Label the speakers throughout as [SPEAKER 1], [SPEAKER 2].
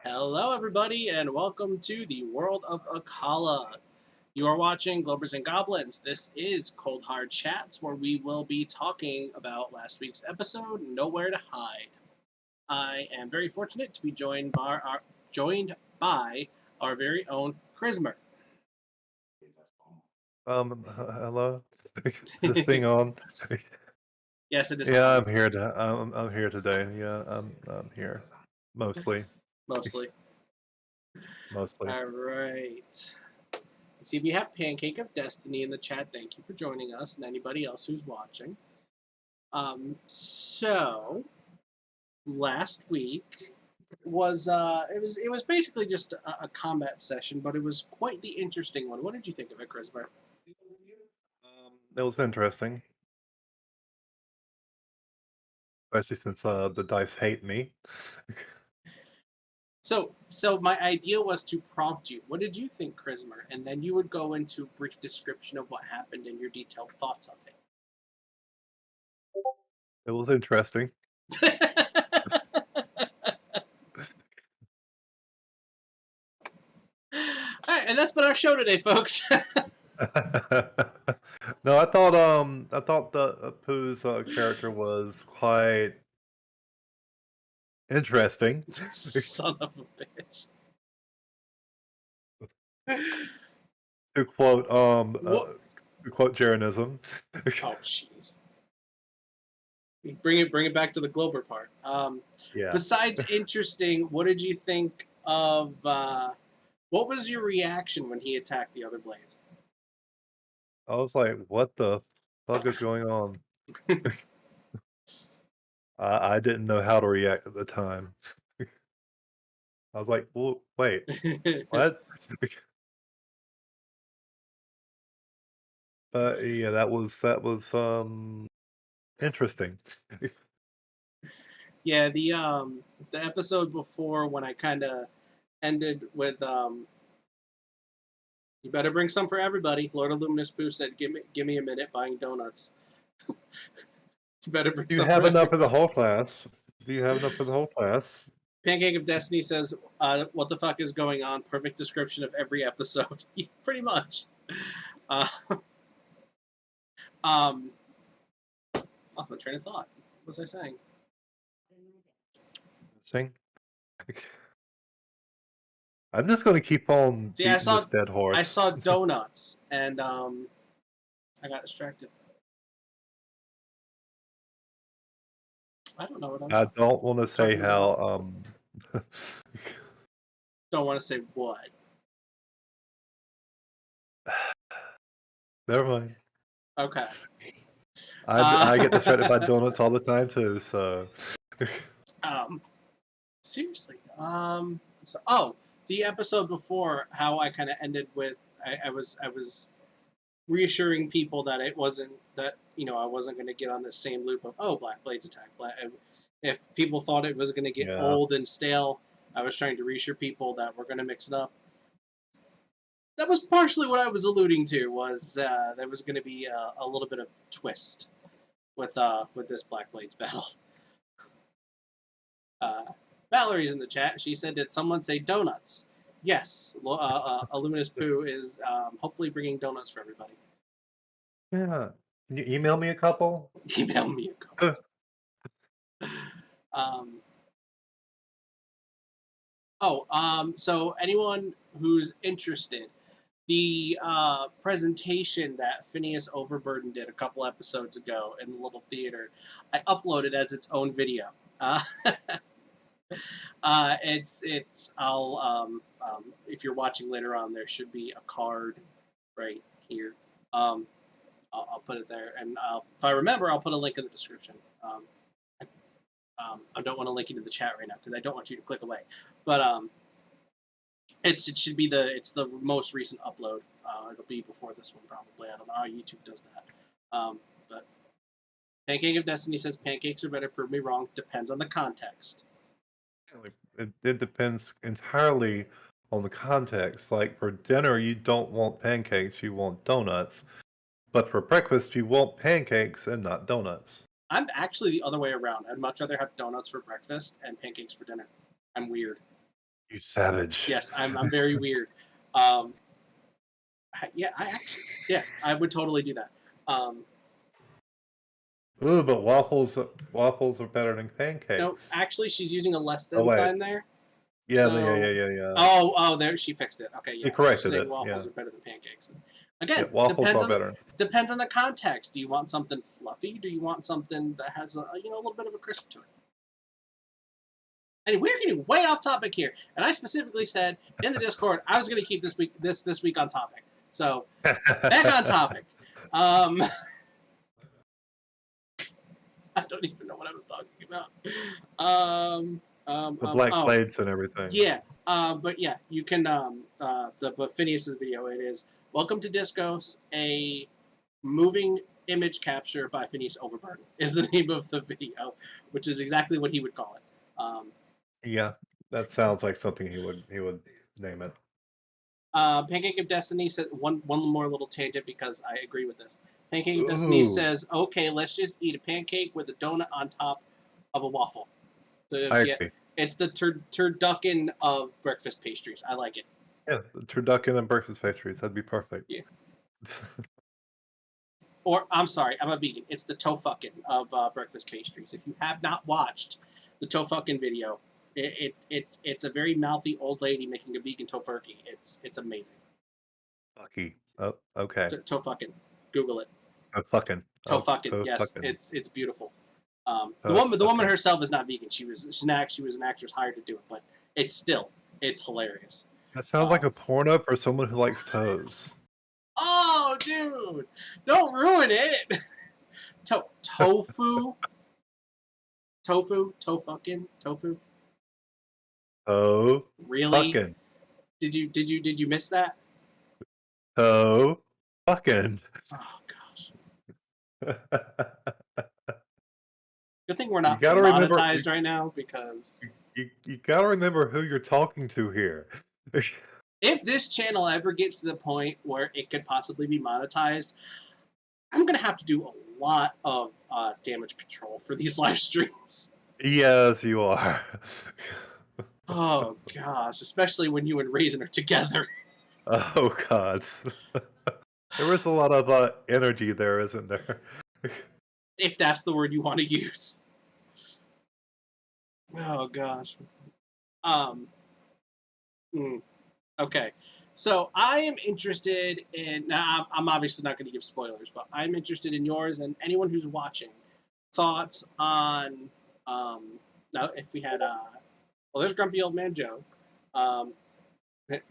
[SPEAKER 1] Hello, everybody, and welcome to the world of Akala. You are watching Globers and Goblins. This is Cold Hard Chats, where we will be talking about last week's episode, Nowhere to Hide. I am very fortunate to be joined by our very own Chrismer.
[SPEAKER 2] Hello. Is this thing on?
[SPEAKER 1] Yes, it is
[SPEAKER 2] Yeah,
[SPEAKER 1] on,
[SPEAKER 2] I'm here I'm here today. Yeah, I'm here. Mostly.
[SPEAKER 1] mostly.
[SPEAKER 2] Mostly.
[SPEAKER 1] All right. See, we have Pancake of Destiny in the chat. Thank you for joining us, and anybody else who's watching. So last week it was basically just a combat session, but it was quite the interesting one. What did you think of it, Christopher?
[SPEAKER 2] It was interesting, especially since the dice hate me.
[SPEAKER 1] So my idea was to prompt you. What did you think, Christopher? And then you would go into a brief description of what happened and your detailed thoughts of
[SPEAKER 2] It was interesting.
[SPEAKER 1] it. All right, and that's been our show today, folks.
[SPEAKER 2] No, I thought the Pooh's character was quite interesting.
[SPEAKER 1] Son of a bitch.
[SPEAKER 2] To quote
[SPEAKER 1] What?
[SPEAKER 2] to quote Jeranism.
[SPEAKER 1] Oh, jeez. Bring it back to the Glober part.
[SPEAKER 2] Yeah.
[SPEAKER 1] Besides interesting, what did you think of? What was your reaction when he attacked the other blades?
[SPEAKER 2] I was like, what the fuck is going on? I didn't know how to react at the time. I was like, "Well, wait, what?" Yeah, that was interesting.
[SPEAKER 1] Yeah, the episode before when I kind of ended with you better bring some for everybody. Lord of Luminous Pooh said, "Give me a minute buying donuts." You better bring
[SPEAKER 2] Do you
[SPEAKER 1] some for
[SPEAKER 2] have enough for the
[SPEAKER 1] everybody.
[SPEAKER 2] whole class? Do you have enough for the whole class?
[SPEAKER 1] Pancake of Destiny says, "What the fuck is going on?" Perfect description of every episode. Pretty much. Uh, um, Off my train of thought. What was I saying?
[SPEAKER 2] Sing. I'm just gonna keep on
[SPEAKER 1] See,
[SPEAKER 2] beating this dead
[SPEAKER 1] I
[SPEAKER 2] horse.
[SPEAKER 1] saw donuts, and I got distracted. I don't know what I'm
[SPEAKER 2] I don't wanna say
[SPEAKER 1] talking about.
[SPEAKER 2] how,
[SPEAKER 1] Don't want to say what.
[SPEAKER 2] never mind.
[SPEAKER 1] Okay.
[SPEAKER 2] I get distracted by
[SPEAKER 1] Uh,
[SPEAKER 2] donuts all the time too, so
[SPEAKER 1] um. Seriously. The episode before, how I kind of ended with, I was reassuring people that it wasn't that I wasn't going to get on the same loop of Black Blades attack. If people thought it was going to get
[SPEAKER 2] yeah.
[SPEAKER 1] old and stale, I was trying to reassure people that we're going to mix it up. That was partially what I was alluding to. Was there was going to be a little bit of twist with this Black Blades battle. Uh, Valerie's in the chat. She said, "Did someone say donuts?" Yes. Illuminous Pooh is hopefully bringing donuts for everybody.
[SPEAKER 2] Yeah. Can you email me a couple?
[SPEAKER 1] Email me a code. Um, so anyone who's interested, the presentation that Phineas Overburden did a couple episodes ago in the little theater, I uploaded as its own video. It's if you're watching later on, there should be a card right here. I'll put it there, and if I remember, I'll put a link in the description. I don't want to link it in the chat right now because I don't want you to click away. But it should be it's the most recent upload. It'll be before this one probably. I don't know how YouTube does that. But Pancake of Destiny says pancakes are better. Prove me wrong. Depends on the context.
[SPEAKER 2] Like, it depends entirely on the context. Like for dinner, you don't want pancakes, you want donuts. But for breakfast, you want pancakes and not donuts.
[SPEAKER 1] I'm actually the other way around. I'd much rather have donuts for breakfast and pancakes for dinner. I'm weird.
[SPEAKER 2] You savage.
[SPEAKER 1] Yes, I'm very weird. Um, yeah, I would totally do that.
[SPEAKER 2] Ooh, but waffles are better than
[SPEAKER 1] No,
[SPEAKER 2] pancakes.
[SPEAKER 1] actually, she's using a less
[SPEAKER 2] Oh
[SPEAKER 1] than
[SPEAKER 2] wait,
[SPEAKER 1] sign there.
[SPEAKER 2] yeah.
[SPEAKER 1] So, oh, there she fixed it. Okay,
[SPEAKER 2] They
[SPEAKER 1] yes, she's
[SPEAKER 2] corrected
[SPEAKER 1] saying
[SPEAKER 2] it.
[SPEAKER 1] waffles
[SPEAKER 2] Yeah,
[SPEAKER 1] are better than pancakes.
[SPEAKER 2] yeah.
[SPEAKER 1] Again,
[SPEAKER 2] Waffles are better.
[SPEAKER 1] depends on the context. Do you want something fluffy? Do you want something that has a little bit of a crisp to it? And we're getting way off topic here. And I specifically said in the Discord I was going to keep this week on topic. So back on topic. I don't even know what I was talking about.
[SPEAKER 2] The black
[SPEAKER 1] Oh,
[SPEAKER 2] plates and everything.
[SPEAKER 1] yeah. But yeah, you can. But Phineas's video. It is Welcome to Discos, a moving image capture by Phineas Overburden is the name of the video, which is exactly what he would call it.
[SPEAKER 2] Yeah, that sounds like something he would name it.
[SPEAKER 1] Pancake of Destiny said one more little tangent because I agree with this. Pancake of Destiny
[SPEAKER 2] Ooh,
[SPEAKER 1] says, "Okay, let's just eat a pancake with a donut on top of a waffle." So
[SPEAKER 2] I
[SPEAKER 1] yeah,
[SPEAKER 2] agree.
[SPEAKER 1] it's the turducken of breakfast pastries. I like it.
[SPEAKER 2] Yeah, the turducken and breakfast pastries. That'd be perfect.
[SPEAKER 1] Yeah. Or I'm sorry, I'm a vegan. It's the tofucken of breakfast pastries. If you have not watched the tofucken video, it's a very mouthy old lady making a vegan tofurkey. It's amazing.
[SPEAKER 2] Fucky. Oh, okay.
[SPEAKER 1] Tofucken, Google it.
[SPEAKER 2] Oh, fucking. Oh,
[SPEAKER 1] Tofucken,
[SPEAKER 2] oh,
[SPEAKER 1] yes,
[SPEAKER 2] fucking.
[SPEAKER 1] it's beautiful.
[SPEAKER 2] Oh,
[SPEAKER 1] The woman
[SPEAKER 2] fucking.
[SPEAKER 1] herself is not vegan. She was an actress hired to do it, but it's hilarious.
[SPEAKER 2] That sounds like a porno for someone who likes toes.
[SPEAKER 1] Oh, dude, don't ruin it. Tofu, tofu.
[SPEAKER 2] Oh,
[SPEAKER 1] Really?
[SPEAKER 2] fucking.
[SPEAKER 1] Did you miss that?
[SPEAKER 2] Oh, fucking.
[SPEAKER 1] Oh gosh. Good thing we're
[SPEAKER 2] You
[SPEAKER 1] not
[SPEAKER 2] gotta remember.
[SPEAKER 1] monetized right now because
[SPEAKER 2] You gotta remember who you're talking to here.
[SPEAKER 1] if this channel ever gets to the point where it could possibly be monetized, I'm gonna have to do a lot of damage control for these live streams.
[SPEAKER 2] Yes, you are.
[SPEAKER 1] Oh gosh, especially when you and Raisin are together.
[SPEAKER 2] Oh God. There was a lot of energy there, isn't there?
[SPEAKER 1] If that's the word you want to use. Oh gosh. Um. Okay. So I am interested in. Now, I'm obviously not going to give spoilers, but I'm interested in yours and anyone who's watching thoughts on. Now, if we had. Well, there's Grumpy Old Man Joe.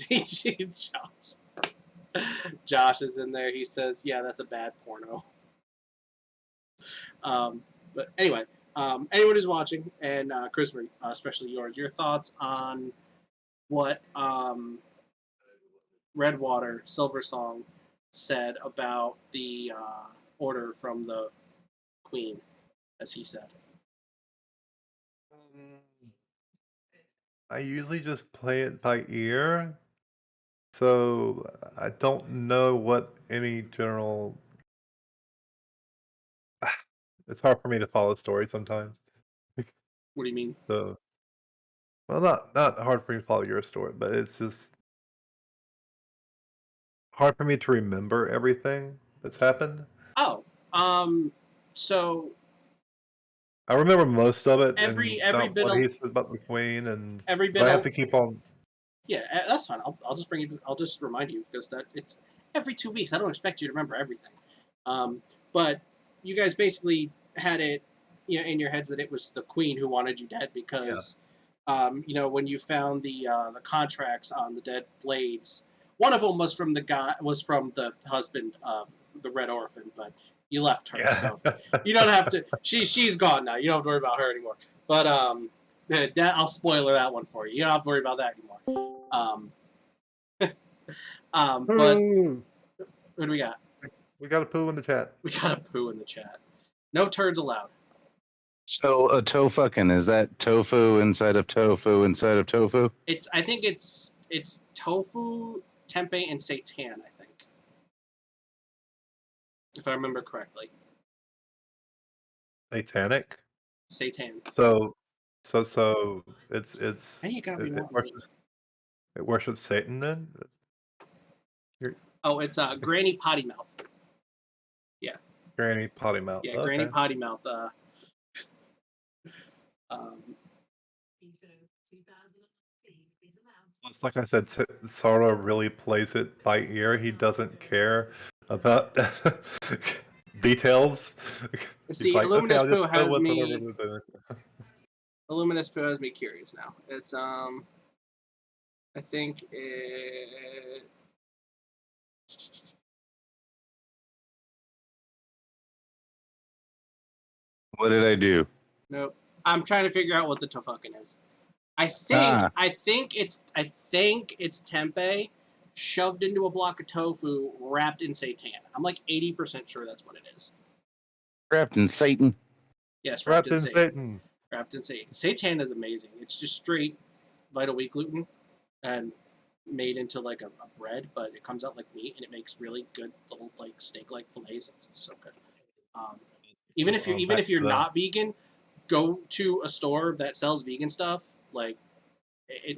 [SPEAKER 1] Josh. Josh is in there. He says, "Yeah, that's a bad porno." But anyway, anyone who's watching, and Christopher, especially yours, your thoughts on what Redwater Silversong said about the order from the Queen, as he said.
[SPEAKER 2] I usually just play it by ear, so I don't know what any general. It's hard for me to follow stories sometimes.
[SPEAKER 1] What do you mean?
[SPEAKER 2] So, well, not hard for me to follow your story, but it's just hard for me to remember everything that's happened.
[SPEAKER 1] Oh, so
[SPEAKER 2] I remember most of it,
[SPEAKER 1] every
[SPEAKER 2] and
[SPEAKER 1] every
[SPEAKER 2] not
[SPEAKER 1] bit
[SPEAKER 2] what
[SPEAKER 1] of
[SPEAKER 2] he said about the Queen, and
[SPEAKER 1] every
[SPEAKER 2] but
[SPEAKER 1] bit
[SPEAKER 2] I have
[SPEAKER 1] of
[SPEAKER 2] to keep on.
[SPEAKER 1] yeah, that's fine. I'll just bring you. I'll just remind you because that it's every 2 weeks. I don't expect you to remember everything. But you guys basically had it, in your heads that it was the Queen who wanted you dead
[SPEAKER 2] Yeah,
[SPEAKER 1] because, when you found the contracts on the dead blades, one of them was from the husband of the Red Orphan, but you left her,
[SPEAKER 2] yeah.
[SPEAKER 1] so you don't have to. She's gone now. You don't have to worry about her anymore. But that I'll spoiler that one for you. You don't have to worry about that anymore. But
[SPEAKER 2] Poo!
[SPEAKER 1] what do we got?
[SPEAKER 2] We got a poo in the chat.
[SPEAKER 1] We got a poo in the chat. No turds allowed.
[SPEAKER 3] So a tofucken, is that tofu inside of tofu inside of tofu?
[SPEAKER 1] I think it's tofu, tempeh, and seitan. I think, if I remember correctly,
[SPEAKER 2] Satanic.
[SPEAKER 1] seitan.
[SPEAKER 2] So it's
[SPEAKER 1] Hey, you gotta be
[SPEAKER 2] it
[SPEAKER 1] more than me.
[SPEAKER 2] versus It worships Satan then?
[SPEAKER 1] Oh, it's Granny Potty Mouth.
[SPEAKER 2] Granny Potty Mouth.
[SPEAKER 1] Yeah,
[SPEAKER 2] Okay.
[SPEAKER 1] Granny Potty Mouth.
[SPEAKER 2] It's like I said, Sora really plays it by ear. He doesn't care about details. He's
[SPEAKER 1] See,
[SPEAKER 2] like,
[SPEAKER 1] Illuminous
[SPEAKER 2] okay, I'll
[SPEAKER 1] Poo
[SPEAKER 2] just go
[SPEAKER 1] has
[SPEAKER 2] with
[SPEAKER 1] me.
[SPEAKER 2] whatever they're doing.
[SPEAKER 1] Illuminous Poo has me curious now. It's I think it.
[SPEAKER 3] What did I do?
[SPEAKER 1] Nope. I'm trying to figure out what the tofucking is. I think it's tempeh shoved into a block of tofu wrapped in seitan. I'm like 80% sure that's what it is.
[SPEAKER 3] Wrapped in Satan.
[SPEAKER 1] Yes,
[SPEAKER 2] Wrapped in Satan.
[SPEAKER 1] Wrapped in seitan. Seitan is amazing. It's just straight Vital Wheat gluten and made into like a bread, but it comes out like meat and it makes really good little like steak-like fillets. It's so good. Even if you're not vegan, go to a store that sells vegan stuff, like,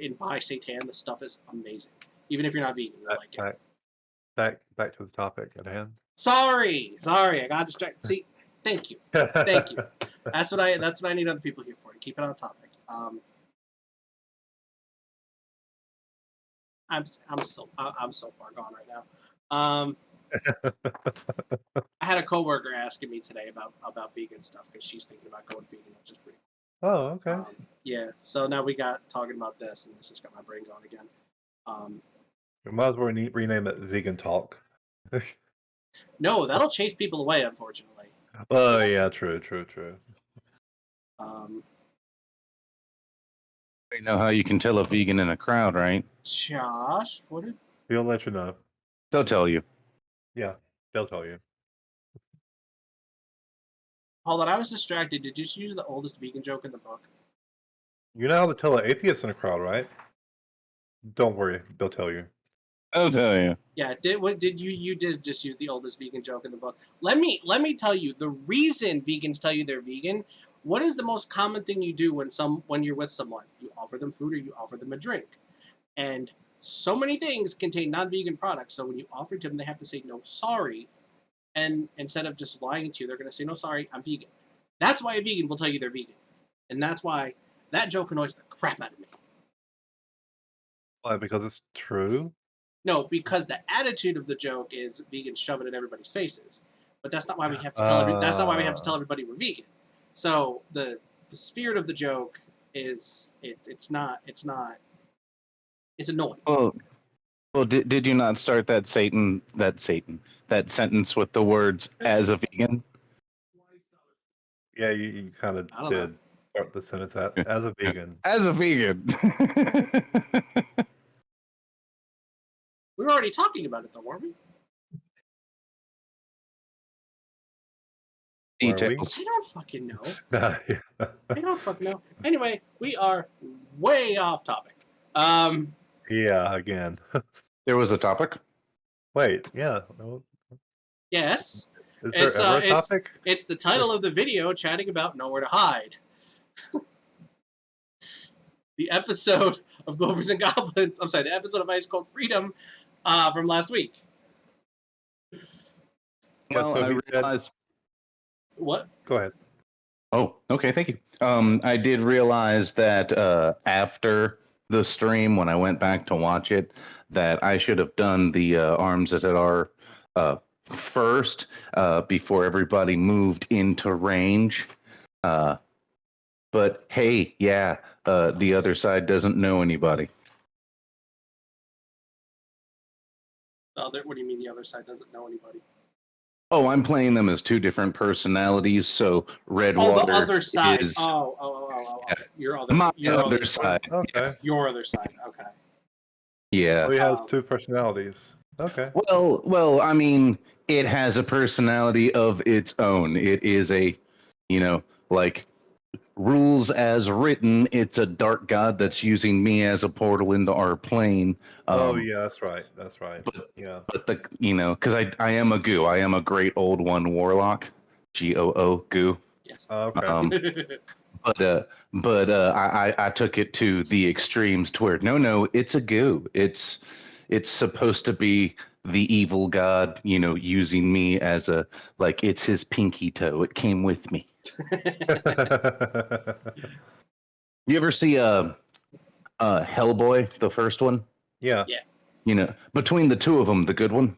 [SPEAKER 1] and buy seitan. The stuff is amazing. Even if you're not vegan, you'll like it.
[SPEAKER 2] Back to the topic at hand.
[SPEAKER 1] Sorry, I got distracted. See, thank you. Thank you. That's what I need other people here for, to keep it on topic. I'm so far gone right now. I had a coworker asking me today about vegan stuff because she's thinking about going vegan, which is pretty cool.
[SPEAKER 2] Oh, okay.
[SPEAKER 1] Yeah, so now we got talking about this, and it's just got my brain going again.
[SPEAKER 2] We might as well rename it Vegan Talk.
[SPEAKER 1] No, that'll chase people away, unfortunately.
[SPEAKER 2] Oh, yeah, true.
[SPEAKER 3] You know how you can tell a vegan in a crowd, right?
[SPEAKER 1] Josh, what did...
[SPEAKER 2] He'll let you know.
[SPEAKER 3] They'll tell you.
[SPEAKER 2] Yeah, they'll tell you.
[SPEAKER 1] Hold on, I was distracted. Did you just use the oldest vegan joke in the book?
[SPEAKER 2] You know how to tell an atheist in a crowd, right? Don't worry, they'll tell you.
[SPEAKER 3] I'll tell you.
[SPEAKER 1] Yeah, did you did just use the oldest vegan joke in the book? Let me tell you the reason vegans tell you they're vegan. What is the most common thing you do when you're with someone? You offer them food or you offer them a drink. And so many things contain non-vegan products, so when you offer to them, they have to say no, sorry. And instead of just lying to you, they're going to say, no, sorry, I'm vegan. That's why a vegan will tell you they're vegan. And that's why that joke annoys the crap out of me.
[SPEAKER 2] Why? Because it's true?
[SPEAKER 1] No, because the attitude of the joke is vegans shove it in everybody's faces. But that's not why we have to tell that's not why we have to tell everybody we're vegan. So the spirit of the joke is it's annoying.
[SPEAKER 3] Well, did you not start that sentence with the words "as a vegan"?
[SPEAKER 2] Yeah, you kind of did start the sentence as a vegan.
[SPEAKER 3] As a vegan.
[SPEAKER 1] We were already talking about it, though, weren't we?
[SPEAKER 3] Details.
[SPEAKER 1] I don't fucking know.
[SPEAKER 2] Yeah.
[SPEAKER 1] I don't fucking know. Anyway, we are way off topic.
[SPEAKER 2] Yeah, again.
[SPEAKER 3] There was a topic.
[SPEAKER 2] Wait, yeah.
[SPEAKER 1] Yes.
[SPEAKER 2] Is there ever a topic?
[SPEAKER 1] It's the title of the video, chatting about Nowhere to Hide. The episode of Glovers and Goblins. I'm sorry, the episode of Ice Cold Freedom from last week.
[SPEAKER 3] Well, I realized.
[SPEAKER 1] What?
[SPEAKER 2] Go ahead.
[SPEAKER 3] Oh, okay, thank you. I did realize that after the stream, when I went back to watch it, that I should have done the Arms at our first before everybody moved into range. But hey, yeah, the other side doesn't know anybody.
[SPEAKER 1] What do you mean the other side doesn't know anybody?
[SPEAKER 3] Oh, I'm playing them as two different personalities. So Redwater
[SPEAKER 1] the other side.
[SPEAKER 3] is
[SPEAKER 1] Yeah. Your
[SPEAKER 3] other side.
[SPEAKER 2] Okay.
[SPEAKER 1] Your other side. Okay.
[SPEAKER 3] Yeah.
[SPEAKER 2] Oh, he has two personalities. Okay.
[SPEAKER 3] Well, I mean, it has a personality of its own. It is a, like rules as written. It's a dark god that's using me as a portal into our plane.
[SPEAKER 2] Yeah, that's right.
[SPEAKER 3] But,
[SPEAKER 2] yeah.
[SPEAKER 3] But because I am a goo. I am a great old one warlock. GOO goo.
[SPEAKER 1] Yes.
[SPEAKER 2] Okay.
[SPEAKER 3] I took it to the extremes to where no, it's a goo. It's supposed to be the evil god, using me as a like it's his pinky toe. It came with me. You ever see Hellboy, the first one?
[SPEAKER 2] Yeah.
[SPEAKER 3] Between the two of them, the good one.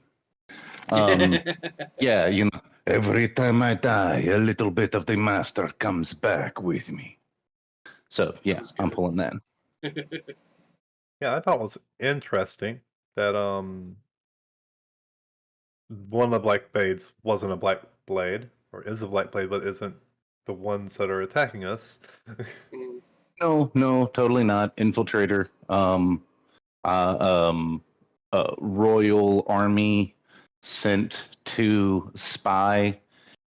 [SPEAKER 3] Yeah, every time I die, a little bit of the master comes back with me. So yeah,
[SPEAKER 1] That's
[SPEAKER 3] I'm
[SPEAKER 1] good.
[SPEAKER 3] pulling that.
[SPEAKER 2] Yeah, I thought it was interesting that one of the Black Blades wasn't a Black Blade, or is a Black Blade, but isn't the ones that are attacking us.
[SPEAKER 1] Mm.
[SPEAKER 3] No, totally not. Infiltrator. Royal Army sent to spy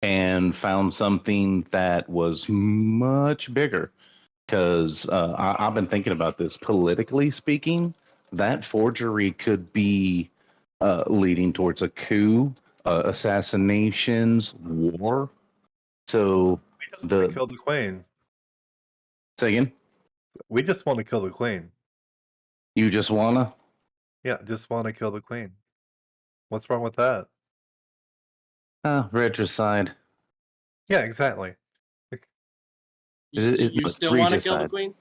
[SPEAKER 3] and found something that was much bigger. Because I've been thinking about this politically speaking, that forgery could be leading towards a coup, assassinations, war. So
[SPEAKER 2] We just want to
[SPEAKER 3] the
[SPEAKER 2] kill the Queen.
[SPEAKER 3] say again,
[SPEAKER 2] We just want to kill the Queen.
[SPEAKER 3] you just wanna?
[SPEAKER 2] Yeah, just want to kill the Queen. What's wrong with that?
[SPEAKER 3] Regicide.
[SPEAKER 2] Yeah, exactly.
[SPEAKER 1] You
[SPEAKER 3] No,
[SPEAKER 1] still want to kill the
[SPEAKER 3] regicide.
[SPEAKER 1] queen?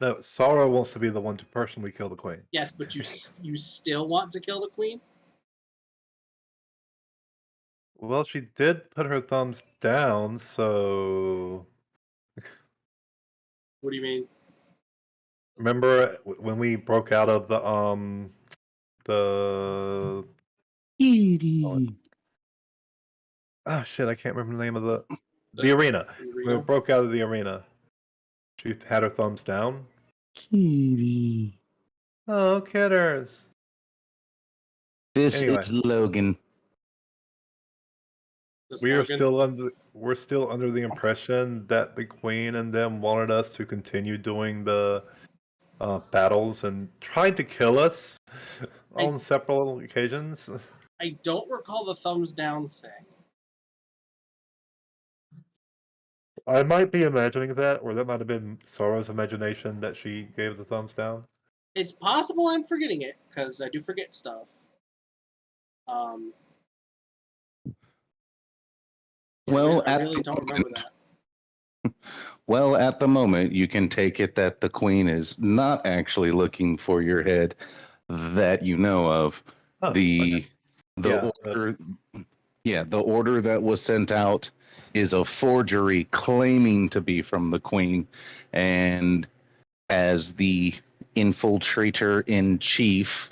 [SPEAKER 2] No, Sorrow wants to be the one to personally kill the Queen.
[SPEAKER 1] Yes, but you still want to kill the queen?
[SPEAKER 2] Well, she did put her thumbs down, so
[SPEAKER 1] What do you mean?
[SPEAKER 2] remember when we broke out of the oh shit, I can't remember the name of the arena. We
[SPEAKER 1] Arena?
[SPEAKER 2] broke out of the arena. She had her thumbs down.
[SPEAKER 3] Kitty.
[SPEAKER 2] Oh, kidders.
[SPEAKER 3] This
[SPEAKER 2] Anyway.
[SPEAKER 3] is Logan.
[SPEAKER 1] The
[SPEAKER 2] We're still under the impression that the Queen and them wanted us to continue doing the battles and tried to kill us on several occasions.
[SPEAKER 1] I don't recall the thumbs down thing.
[SPEAKER 2] I might be imagining that, or that might have been Sorrow's imagination that she gave the thumbs down.
[SPEAKER 1] It's possible I'm forgetting it, because I do forget stuff.
[SPEAKER 3] Well,
[SPEAKER 1] I really don't remember that.
[SPEAKER 3] Well, at the moment, you can take it that the Queen is not actually looking for your head that you know of.
[SPEAKER 2] Oh,
[SPEAKER 3] the
[SPEAKER 2] Yeah,
[SPEAKER 3] order, the order that was sent out is a forgery claiming to be from the Queen, and as the infiltrator in chief,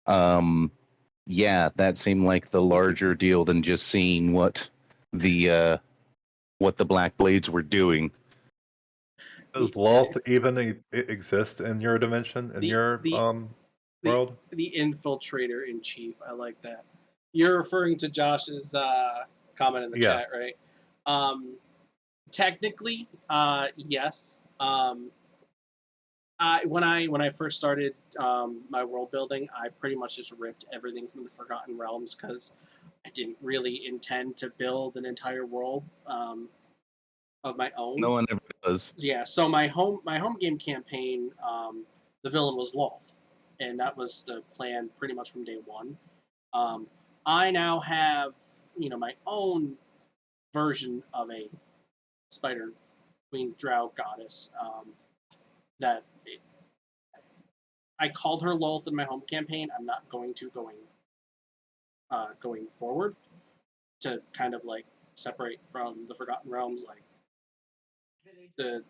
[SPEAKER 3] that seemed like the larger deal than just seeing what the Black Blades were doing.
[SPEAKER 2] Does Loth even exist in your dimension, in your world?
[SPEAKER 1] The infiltrator in chief. I like that. You're referring to Josh's comment in the chat, right? Technically, yes. When I first started my world building, I pretty much just ripped everything from the Forgotten Realms because I didn't really intend to build an entire world of my own.
[SPEAKER 3] No one ever does.
[SPEAKER 1] Yeah, so my home game campaign, the villain was Loth, and that was the plan pretty much from day one. I now have my own version of a Spider Queen Drow goddess that I called her Loth in my home campaign. I'm not going to going forward to kind of like separate from the Forgotten Realms, like the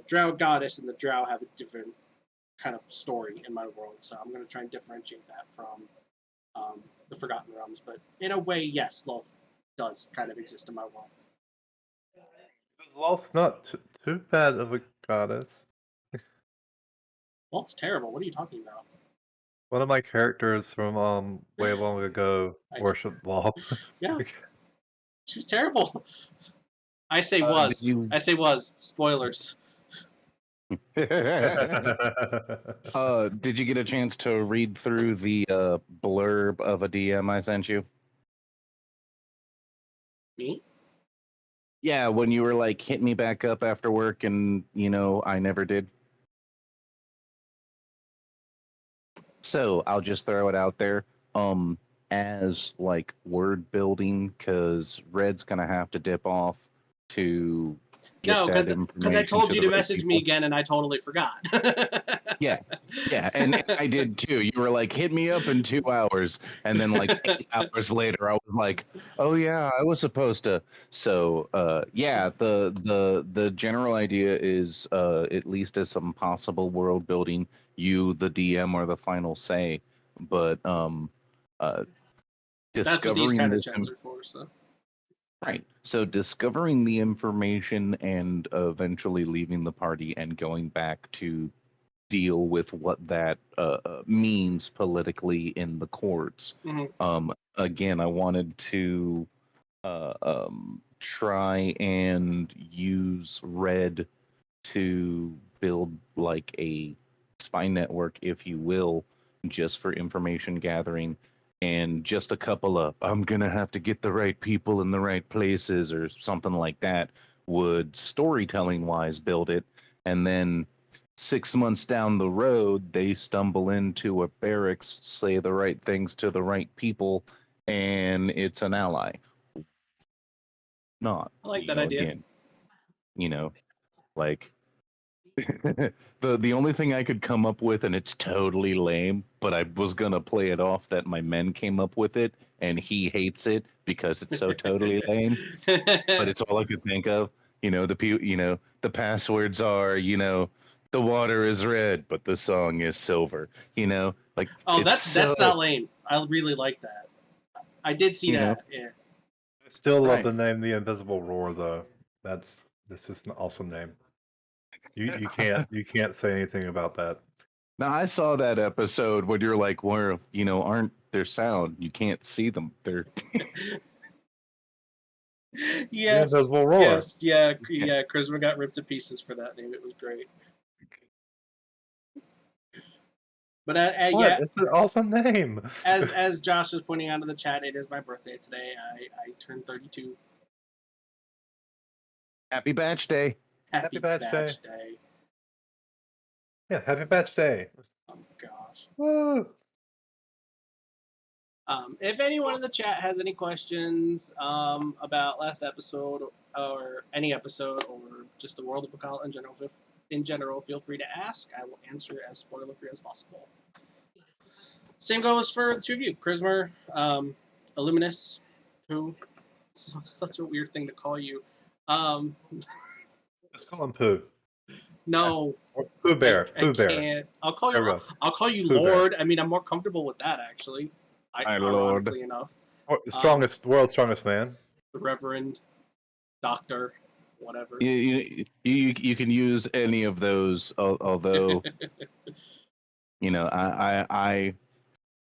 [SPEAKER 1] Drow goddess and the Drow have a different kind of story in my world, so I'm going to try and differentiate that from the Forgotten Realms. But in a way, yes, Loth does kind of exist in my world.
[SPEAKER 2] Loth's not too bad of a goddess.
[SPEAKER 1] Loth's terrible. What are you talking about?
[SPEAKER 2] One of my characters from way long ago worshipped Loth.
[SPEAKER 1] Yeah, she was terrible. I say was. I say was. Spoilers.
[SPEAKER 3] Did you get a chance to read through the blurb of a DM I sent you?
[SPEAKER 1] Me?
[SPEAKER 3] Yeah, when you were like, hit me back up after work, and I never did. So I'll just throw it out there, as like word building, because Red's gonna have to dip off to get
[SPEAKER 1] No,
[SPEAKER 3] that
[SPEAKER 1] because I
[SPEAKER 3] information
[SPEAKER 1] told
[SPEAKER 3] to
[SPEAKER 1] you
[SPEAKER 3] the
[SPEAKER 1] to
[SPEAKER 3] right
[SPEAKER 1] message me
[SPEAKER 3] people.
[SPEAKER 1] again and I totally forgot.
[SPEAKER 3] Yeah, and I did too. You were like, hit me up in 2 hours, and then like 8 hours later, I was like, oh yeah, I was supposed to. So yeah, the general idea is at least as some possible world building, you the DM are the final say, but uh,
[SPEAKER 1] That's what these
[SPEAKER 3] discovering
[SPEAKER 1] kind of
[SPEAKER 3] this.
[SPEAKER 1] chats are for. So
[SPEAKER 3] Right. So discovering the information and eventually leaving the party and going back to deal with what that means politically in the courts.
[SPEAKER 1] hmm
[SPEAKER 3] Again, I wanted to try and use Red to build like a spy network, if you will, just for information gathering and just a couple of I'm gonna have to get the right people in the right places or something like that would storytelling wise build it. And then 6 months down the road, they stumble into a barracks, say the right things to the right people, and it's an ally. Not,
[SPEAKER 1] I like that idea.
[SPEAKER 3] again, you know, like the only thing I could come up with, and it's totally lame, but I was gonna play it off that my men came up with it, and he hates it because it's so totally lame. But it's all I could think of. The passwords are, the water is red, but the song is silver. Like
[SPEAKER 1] Oh,
[SPEAKER 3] it's
[SPEAKER 1] that's not lame. I really like that. I did see
[SPEAKER 3] you know,
[SPEAKER 1] that. Yeah.
[SPEAKER 2] I still love
[SPEAKER 3] right.
[SPEAKER 2] the name The Invisible Roar, though. This is an awesome name. You can't say anything about that.
[SPEAKER 3] Now I saw that episode when you're like, where aren't their sound? You can't see them. They're
[SPEAKER 2] The
[SPEAKER 1] Yes.
[SPEAKER 2] Invisible Roar.
[SPEAKER 1] Yes. Yeah. Yeah. Charisma got ripped to pieces for that name. It was great. But
[SPEAKER 2] What?
[SPEAKER 1] yeah,
[SPEAKER 2] It's an awesome name.
[SPEAKER 1] as Josh was pointing out in the chat, it is my birthday today. I turned 32.
[SPEAKER 3] happy batch day.
[SPEAKER 1] Happy
[SPEAKER 2] Batch
[SPEAKER 1] Batch Day.
[SPEAKER 2] Yeah, happy Batch Day.
[SPEAKER 1] Oh gosh.
[SPEAKER 2] Woo!
[SPEAKER 1] If anyone in the chat has any questions about last episode or any episode or just the world of Vakala in general, feel free to ask. I will answer as spoiler free as possible. Same goes for the two of you, Prismer, Illuminus, who such a weird thing to call you.
[SPEAKER 2] Just call him Pooh.
[SPEAKER 1] No,
[SPEAKER 2] Or Pooh Bear.
[SPEAKER 1] I
[SPEAKER 2] Pooh Bear.
[SPEAKER 1] can't. I'll
[SPEAKER 2] There we go.
[SPEAKER 1] call you
[SPEAKER 2] Pooh Bear.
[SPEAKER 1] Lord. I mean, I'm more comfortable with that actually.
[SPEAKER 3] My Lord.
[SPEAKER 1] Ironically enough,
[SPEAKER 2] World's strongest man.
[SPEAKER 1] the Reverend, Doctor, whatever.
[SPEAKER 3] You can use any of those, although I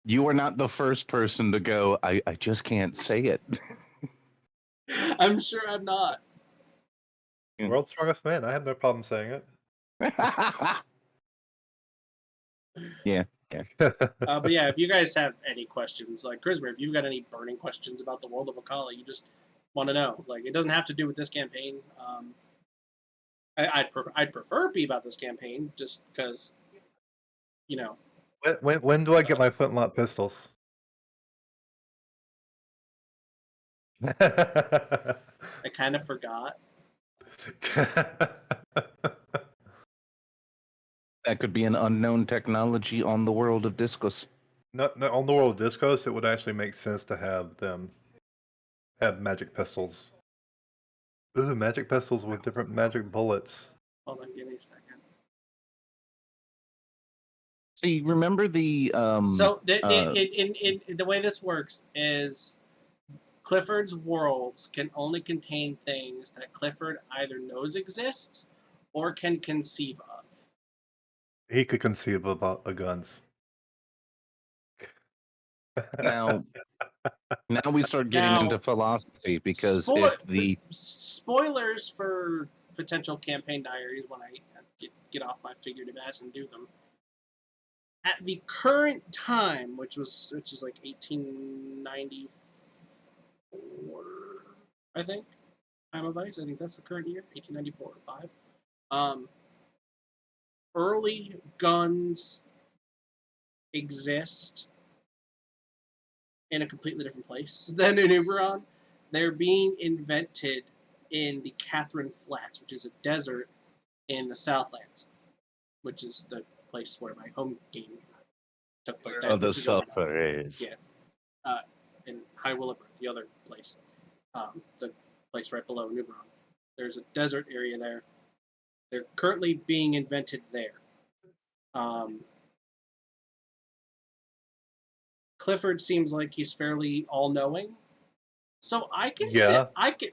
[SPEAKER 3] you are not the first person to go. I just can't say it.
[SPEAKER 1] I'm sure I'm not.
[SPEAKER 2] World's strongest man. I have no problem saying it.
[SPEAKER 3] Yeah.
[SPEAKER 1] But yeah, if you guys have any questions, like Charisma, if you've got any burning questions about the world of Akala, you just want to know. Like, it doesn't have to do with this campaign. I'd prefer it be about this campaign, just because,
[SPEAKER 2] When do I get my flintlock pistols?
[SPEAKER 1] I kind of forgot.
[SPEAKER 3] That could be an unknown technology on the world of Discus.
[SPEAKER 2] No, on the world of Discos, it would actually make sense to have them have magic pistols. Ooh, magic pistols with different magic bullets.
[SPEAKER 1] Hold on, give me a second.
[SPEAKER 3] See, remember the
[SPEAKER 1] So the way this works is Clifford's worlds can only contain things that Clifford either knows exists or can conceive of.
[SPEAKER 2] He could conceive about the guns.
[SPEAKER 3] now we start getting into philosophy because
[SPEAKER 1] spoilers for potential campaign diaries when I get off my figurative ass and do them. At the current time, which is like 1894, I think. Time of Ice. I think that's the current year, 1894 or 5. Early guns exist in a completely different place than in Uberon. They're being invented in the Catherine Flats, which is a desert in the Southlands, which is the place where my home game took place.
[SPEAKER 3] Oh, the
[SPEAKER 1] which is over now.
[SPEAKER 3] sulfur is.
[SPEAKER 1] Yeah. In High Willowbrook, the other place, the place right below Newbron. There's a desert area there. They're currently being invented there. Clifford seems like he's fairly all-knowing, so I can
[SPEAKER 2] Yeah.
[SPEAKER 1] I can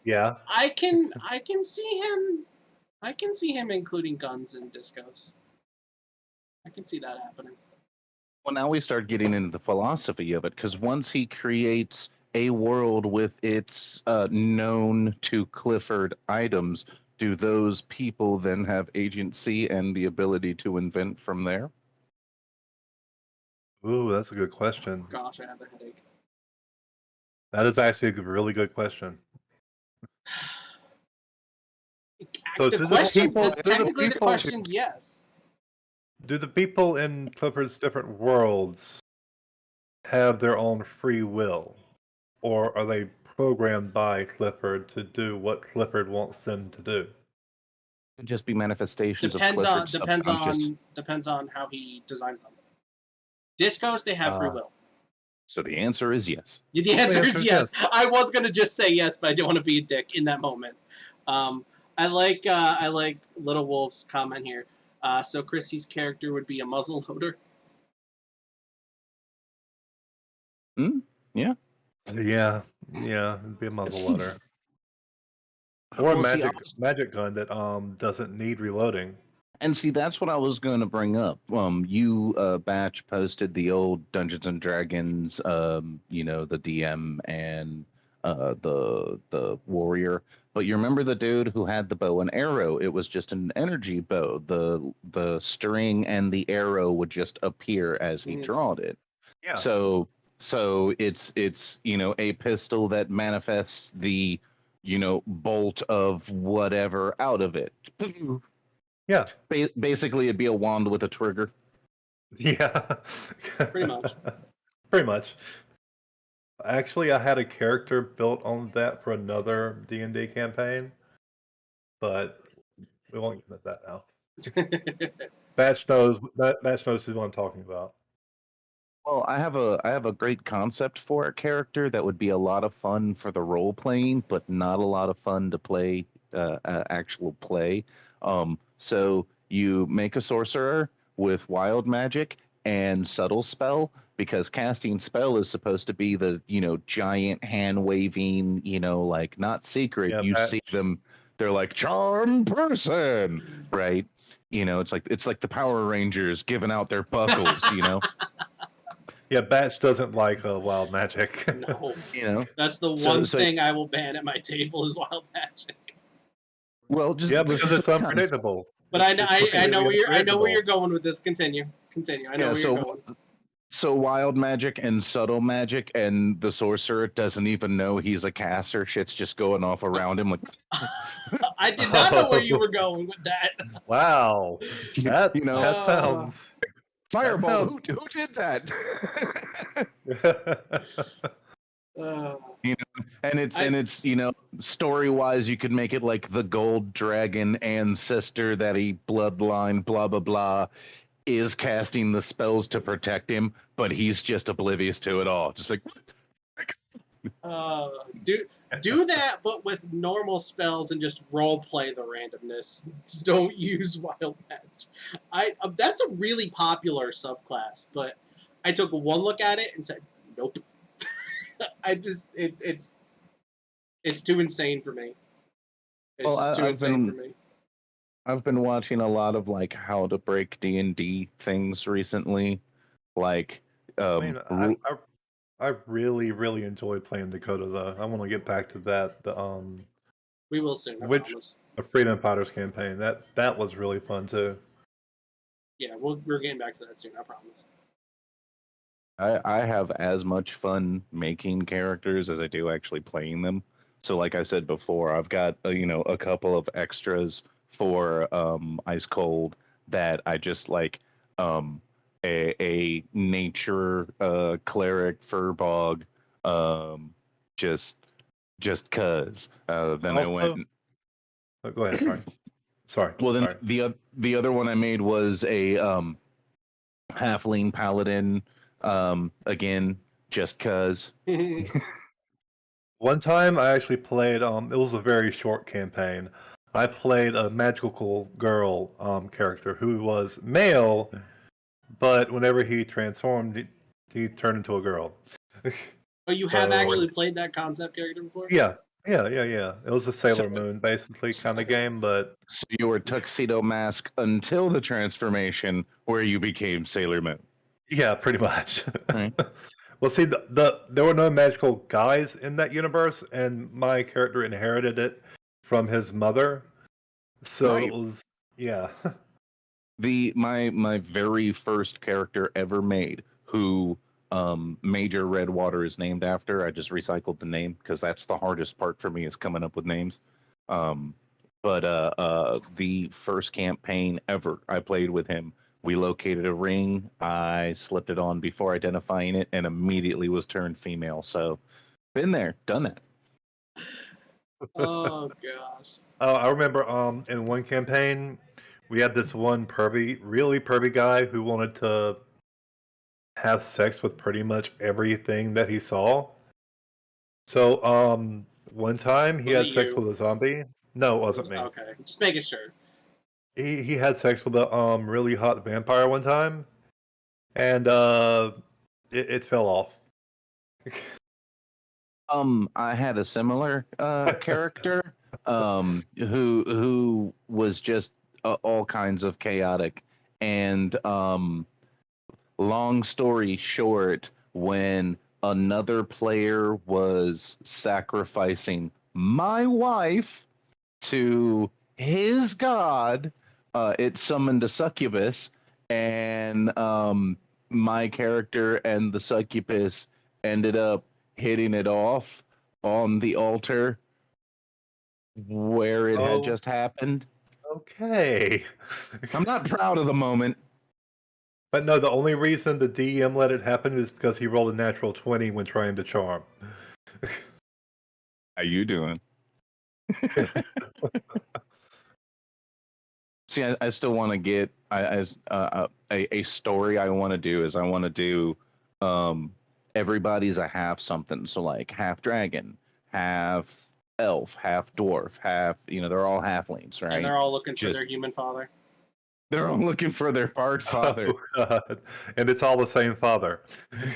[SPEAKER 2] Yeah.
[SPEAKER 1] I can see him. I can see him including guns and discos. I can see that happening.
[SPEAKER 3] Well, now we start getting into the philosophy of it, because once he creates a world with its known to Clifford items, do those people then have agency and the ability to invent from there?
[SPEAKER 2] Ooh, that's a good question.
[SPEAKER 1] Gosh, I have a headache.
[SPEAKER 2] That is actually a really good question. So
[SPEAKER 1] The
[SPEAKER 2] do the
[SPEAKER 1] question,
[SPEAKER 2] people- do the
[SPEAKER 1] technically, the
[SPEAKER 2] people-
[SPEAKER 1] question's yes.
[SPEAKER 2] Do the people in Clifford's different worlds have their own free will? Or are they programmed by Clifford to do what Clifford wants them to do?
[SPEAKER 3] Could just be manifestations
[SPEAKER 1] Depends
[SPEAKER 3] of
[SPEAKER 1] on
[SPEAKER 3] Clifford's subconscious.
[SPEAKER 1] depends on how he designs them. Discos, they have free will.
[SPEAKER 3] So the answer is yes.
[SPEAKER 1] The answer is
[SPEAKER 2] is
[SPEAKER 1] yes. I was gonna just say yes, but I didn't want to be a dick in that moment. I like Little Wolf's comment here. So Chrissy's character would be a muzzle loader.
[SPEAKER 2] Yeah, it'd be a muzzle loader. Or a
[SPEAKER 3] Well, see,
[SPEAKER 2] magic gun that doesn't need reloading.
[SPEAKER 3] And see, that's what I was going to bring up. You, Batch, posted the old Dungeons and Dragons, the DM and the warrior. But you remember the dude who had the bow and arrow? It was just an energy bow. The string and the arrow would just appear as he drawed it.
[SPEAKER 2] Yeah.
[SPEAKER 3] So it's a pistol that manifests the bolt of whatever out of it.
[SPEAKER 2] Yeah.
[SPEAKER 3] Basically, it'd be a wand with a trigger.
[SPEAKER 2] Yeah.
[SPEAKER 1] Pretty much.
[SPEAKER 2] Pretty much. Actually, I had a character built on that for another D&D campaign, but we won't get into that now. Batch knows who I'm talking about.
[SPEAKER 3] Well, I have a great concept for a character that would be a lot of fun for the role playing, but not a lot of fun to play actual play. So you make a sorcerer with wild magic and subtle spell, because casting spell is supposed to be the giant hand waving, like not secret.
[SPEAKER 2] Yeah,
[SPEAKER 3] you
[SPEAKER 2] Batch.
[SPEAKER 3] see them, they're like charm person, right? It's like the Power Rangers giving out their buckles,
[SPEAKER 2] Yeah, Batch doesn't like wild magic.
[SPEAKER 1] No. That's the one thing I will ban at my table is wild magic.
[SPEAKER 3] Well, just
[SPEAKER 2] yeah, because it's unpredictable.
[SPEAKER 1] But I know where you're going with this. Continue. I know where you're going.
[SPEAKER 3] So wild magic and subtle magic, and the sorcerer doesn't even know he's a caster. Shit's just going off around him. Like,
[SPEAKER 1] I did not know where you were going with that.
[SPEAKER 2] Wow, that sounds
[SPEAKER 3] fireball. Who did that? And it's story wise, you could make it like the gold dragon ancestor that he bloodline blah blah blah is casting the spells to protect him, but he's just oblivious to it all. Just like
[SPEAKER 1] do that, but with normal spells and just role play the randomness. Don't use wild magic. That's a really popular subclass, but I took one look at it and said nope. It's too insane for me. It's too insane for me.
[SPEAKER 3] I've been watching a lot of like how to break D&D things recently. Like
[SPEAKER 2] I really enjoy playing Dakota though. I want to get back to that.
[SPEAKER 1] We will soon. I promise.
[SPEAKER 2] The Freedom Fighters campaign. That was really fun too.
[SPEAKER 1] Yeah, we're getting back to that soon. I promise.
[SPEAKER 3] I have as much fun making characters as I do actually playing them. So, like I said before, I've got a couple of extras for Ice Cold that I just like um, a nature cleric furbog just cause. Then I went.
[SPEAKER 2] Also, oh, go ahead. Sorry.
[SPEAKER 3] Well, then
[SPEAKER 2] Sorry.
[SPEAKER 3] the other one I made was a halfling paladin. Again, just cause.
[SPEAKER 2] One time I actually played, it was a very short campaign. I played a magical girl character who was male, but whenever he transformed, he turned into a girl.
[SPEAKER 1] Oh, you have
[SPEAKER 2] So-
[SPEAKER 1] actually played that concept character before?
[SPEAKER 2] Yeah. It was a Sailor Moon, basically, kind of game, but
[SPEAKER 3] So you were Tuxedo Mask until the transformation where you became Sailor Moon.
[SPEAKER 2] yeah, pretty much.
[SPEAKER 3] Right.
[SPEAKER 2] Well, see, there were no magical guys in that universe, and my character inherited it from his mother. So
[SPEAKER 3] Right.
[SPEAKER 2] it was, yeah.
[SPEAKER 3] My very first character ever made, who Major Redwater is named after. I just recycled the name because that's the hardest part for me is coming up with names. But the first campaign ever I played with him, we located a ring. I slipped it on before identifying it, and immediately was turned female. So, been there, done that.
[SPEAKER 1] Oh gosh.
[SPEAKER 2] I remember in one campaign, we had this one really pervy guy who wanted to have sex with pretty much everything that he saw. So one time he
[SPEAKER 1] Was
[SPEAKER 2] had
[SPEAKER 1] it
[SPEAKER 2] sex
[SPEAKER 1] you?
[SPEAKER 2] with a zombie. No, it wasn't me.
[SPEAKER 1] Okay, just making sure.
[SPEAKER 2] He had sex with a really hot vampire one time, and it fell off.
[SPEAKER 3] I had a similar character who was just all kinds of chaotic. And long story short, when another player was sacrificing my wife to his god, it summoned a succubus, and my character and the succubus ended up hitting it off on the altar where it
[SPEAKER 2] Oh.
[SPEAKER 3] had just happened.
[SPEAKER 2] Okay.
[SPEAKER 3] I'm not proud of the moment.
[SPEAKER 2] But no, the only reason the DM let it happen is because he rolled a natural 20 when trying to charm.
[SPEAKER 3] How you doing? See, I still want to get a story I want to do is I want to do everybody's a half something. So like half dragon, half elf, half dwarf, half they're all halflings, right?
[SPEAKER 1] And they're all looking for
[SPEAKER 3] Just-
[SPEAKER 1] their human father.
[SPEAKER 3] They're all looking for their part father.
[SPEAKER 2] Oh, God. And it's all the same father.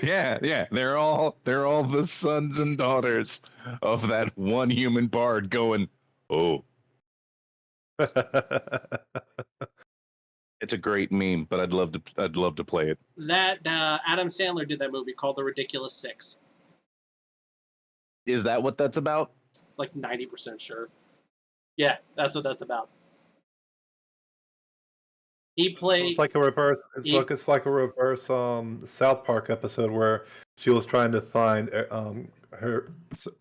[SPEAKER 3] Yeah. They're all the sons and daughters of that one human bard going, oh. It's a great meme, but I'd love to play it.
[SPEAKER 1] That Adam Sandler did that movie called The Ridiculous Six.
[SPEAKER 3] Is that what that's about?
[SPEAKER 1] Like 90% sure. Yeah, that's what that's about. He played.
[SPEAKER 2] It's like a reverse. It's like a reverse South Park episode where she was trying to find her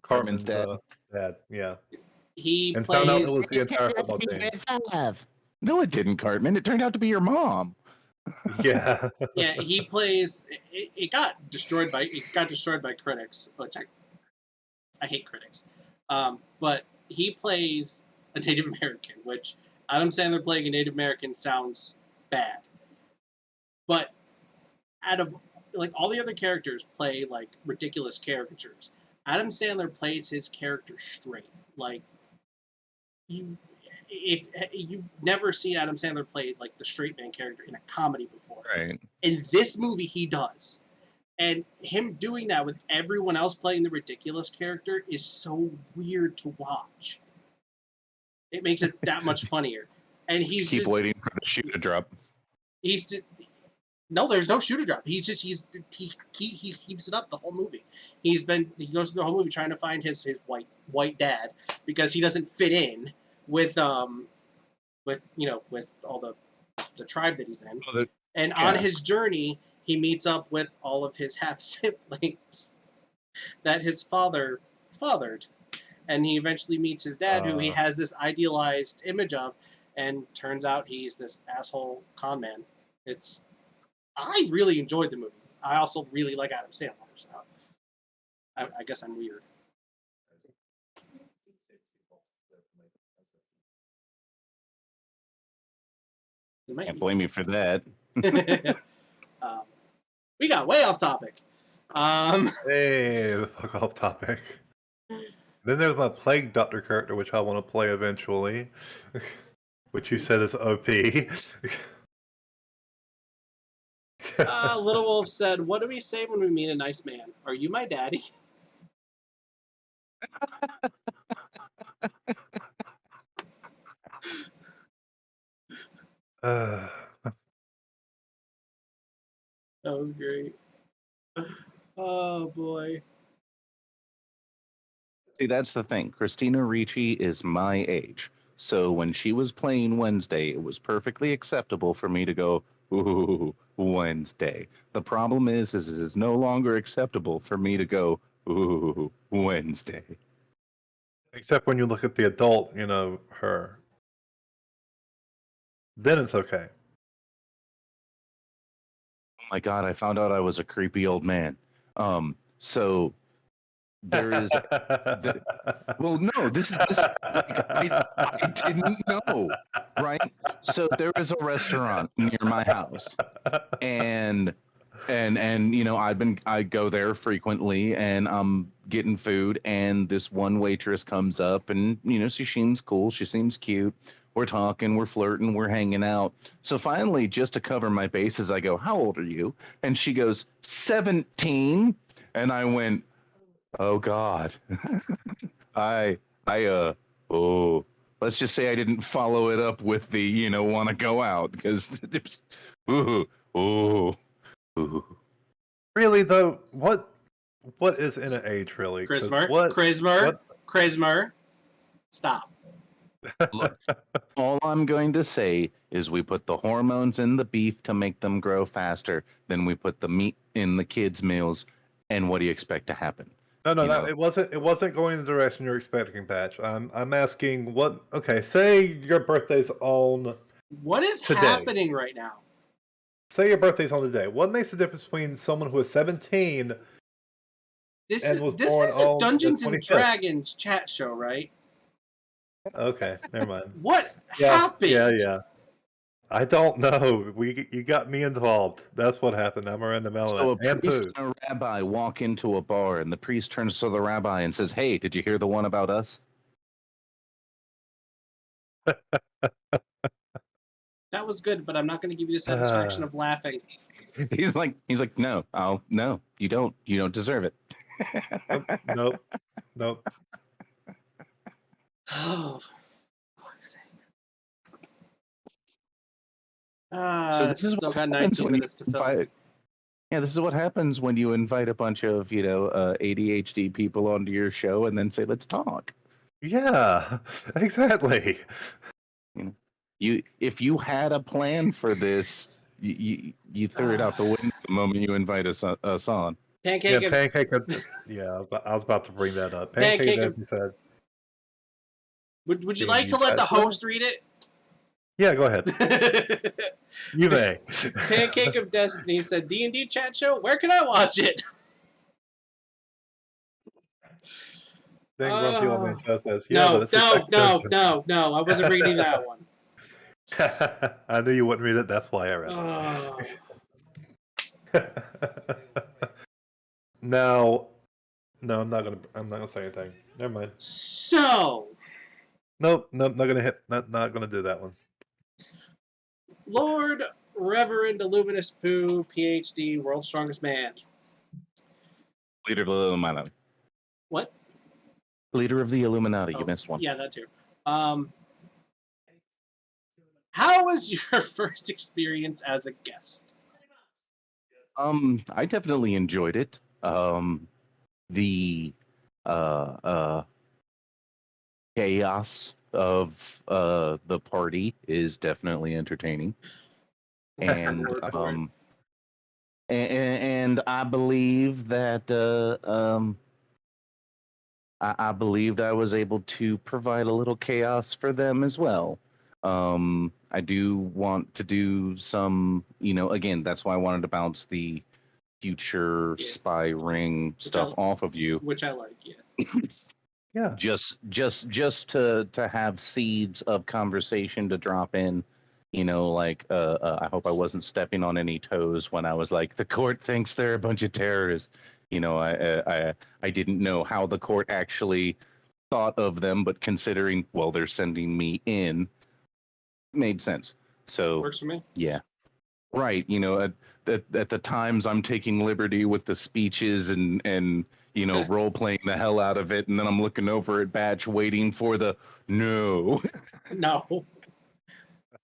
[SPEAKER 2] Cartman's
[SPEAKER 3] dad.
[SPEAKER 2] dad. Yeah,
[SPEAKER 1] He
[SPEAKER 2] and found out it
[SPEAKER 1] plays.
[SPEAKER 2] was the entire football team.
[SPEAKER 3] No, it didn't, Cartman. It turned out to be your mom.
[SPEAKER 2] Yeah.
[SPEAKER 1] Yeah, he plays. It got destroyed by critics, which I hate critics. But he plays a Native American, which Adam Sandler playing a Native American sounds bad. But out of like all the other characters play like ridiculous caricatures, Adam Sandler plays his character straight. Like if you've never seen Adam Sandler play like the straight man character in a comedy before,
[SPEAKER 3] Right.
[SPEAKER 1] in this movie he does. And him doing that with everyone else playing the ridiculous character is so weird to watch. It makes it that much funnier. And he's
[SPEAKER 3] Keep
[SPEAKER 1] just,
[SPEAKER 3] waiting for the shoe to drop.
[SPEAKER 1] no, there's no shooter drop. He keeps it up the whole movie. He goes through the whole movie trying to find his white dad because he doesn't fit in with all the tribe that he's in. And on his journey, he meets up with all of his half siblings that his father fathered, and he eventually meets his dad, who he has this idealized image of, and turns out he's this asshole con man. I really enjoyed the movie. I also really like Adam Sandler, so I guess I'm weird.
[SPEAKER 3] Can't blame you for that.
[SPEAKER 1] We got way off topic.
[SPEAKER 2] Hey, the fuck off topic. Then there's my Plague Doctor character, which I want to play eventually, which you said is OP.
[SPEAKER 1] Little Wolf said, "What do we say when we meet a nice man? Are you my daddy?"
[SPEAKER 2] Uh,
[SPEAKER 1] That was great. Oh boy.
[SPEAKER 3] See, that's the thing. Christina Ricci is my age. So when she was playing Wednesday, it was perfectly acceptable for me to go, ooh, Wednesday. The problem is it is no longer acceptable for me to go, ooh, Wednesday.
[SPEAKER 2] except when you look at the adult, her. Then it's okay.
[SPEAKER 3] Oh my God, I found out I was a creepy old man. So there is well, no, this like, I didn't know, right? So there is a restaurant near my house, and I go there frequently, and I'm getting food, and this one waitress comes up, and she seems cool, she seems cute. We're talking, we're flirting, we're hanging out. So finally, just to cover my bases, I go, "How old are you?" And she goes, 17. And I went, "Oh God." Oh, let's just say I didn't follow it up with the, want to go out, because, ooh, ooh, ooh.
[SPEAKER 2] Really though, what is in an age really? 'Cause
[SPEAKER 1] Chrismer, stop.
[SPEAKER 3] Look, all I'm going to say is we put the hormones in the beef to make them grow faster. Then we put the meat in the kids' meals. And what do you expect to happen?
[SPEAKER 2] No, it wasn't going in the direction you're expecting, Patch. I'm asking what. Okay, say your birthday's on.
[SPEAKER 1] What is
[SPEAKER 2] today.
[SPEAKER 1] happening right now?
[SPEAKER 2] Say your birthday's on today. What makes the difference between someone who is 17?
[SPEAKER 1] This
[SPEAKER 2] and
[SPEAKER 1] is
[SPEAKER 2] was
[SPEAKER 1] this
[SPEAKER 2] born
[SPEAKER 1] is a
[SPEAKER 2] on the
[SPEAKER 1] Dungeons and
[SPEAKER 2] 25th?
[SPEAKER 1] Dragons chat show, right?
[SPEAKER 2] Okay, never mind.
[SPEAKER 1] What happened?
[SPEAKER 2] Yeah. I don't know. You got me involved. That's what happened. I'm Miranda
[SPEAKER 3] So
[SPEAKER 2] Melon
[SPEAKER 3] a
[SPEAKER 2] and
[SPEAKER 3] priest
[SPEAKER 2] Pooh.
[SPEAKER 3] and a rabbi walk into a bar, and the priest turns to the rabbi and says, "Hey, did you hear the one about us?"
[SPEAKER 1] That was good, but I'm not going to give you the satisfaction of laughing.
[SPEAKER 3] He's like, "No, no, you don't deserve it."
[SPEAKER 2] Nope.
[SPEAKER 1] Oh, for fuck's sake.
[SPEAKER 3] So this is
[SPEAKER 1] Still
[SPEAKER 3] what
[SPEAKER 1] got
[SPEAKER 3] happens
[SPEAKER 1] 19
[SPEAKER 3] when you
[SPEAKER 1] minutes to fill.
[SPEAKER 3] invite- Yeah, this is what happens when you invite a bunch of ADHD people onto your show and then say, "Let's talk."
[SPEAKER 2] Yeah, exactly.
[SPEAKER 3] If you had a plan for this, you threw it out the window the moment you invite us on.
[SPEAKER 1] Pancake.
[SPEAKER 2] Yeah, Pancake. Yeah, I was about to bring that up. Pancake, as you said.
[SPEAKER 1] Would you like to let the host read it?
[SPEAKER 2] Yeah, go ahead. You may.
[SPEAKER 1] Pancake of Destiny said, D&D chat show? Where can I watch it?
[SPEAKER 2] Then Grumpy Old Man Show says, yeah,
[SPEAKER 1] no, I wasn't reading that one.
[SPEAKER 2] I knew you wouldn't read it, that's why I read it. Now, no, I'm not gonna say anything. Never mind.
[SPEAKER 1] So,
[SPEAKER 2] Nope, not gonna do that one.
[SPEAKER 1] Lord Reverend Illuminous Pooh, PhD, World's Strongest Man.
[SPEAKER 3] Leader of the Illuminati.
[SPEAKER 1] What?
[SPEAKER 3] Leader of the Illuminati. You missed one.
[SPEAKER 1] Yeah, that too. How was your first experience as a guest?
[SPEAKER 3] I definitely enjoyed it. The chaos of the party is definitely entertaining. And and I believe that I believed I was able to provide a little chaos for them as well. I do want to do some, again, that's why I wanted to bounce the future
[SPEAKER 1] Yeah.
[SPEAKER 3] spy ring stuff
[SPEAKER 1] I'll-
[SPEAKER 3] off of you,
[SPEAKER 1] which I like. Yeah.
[SPEAKER 2] Yeah.
[SPEAKER 3] just to have seeds of conversation to drop in. I hope I wasn't stepping on any toes when I was like, the court thinks they're a bunch of terrorists. I didn't know how the court actually thought of them, but considering, well, they're sending me in, made sense. So
[SPEAKER 1] Works for me.
[SPEAKER 3] yeah, right. At the times I'm taking liberty with the speeches and role playing the hell out of it, and then I'm looking over at Batch waiting for the no.
[SPEAKER 1] No.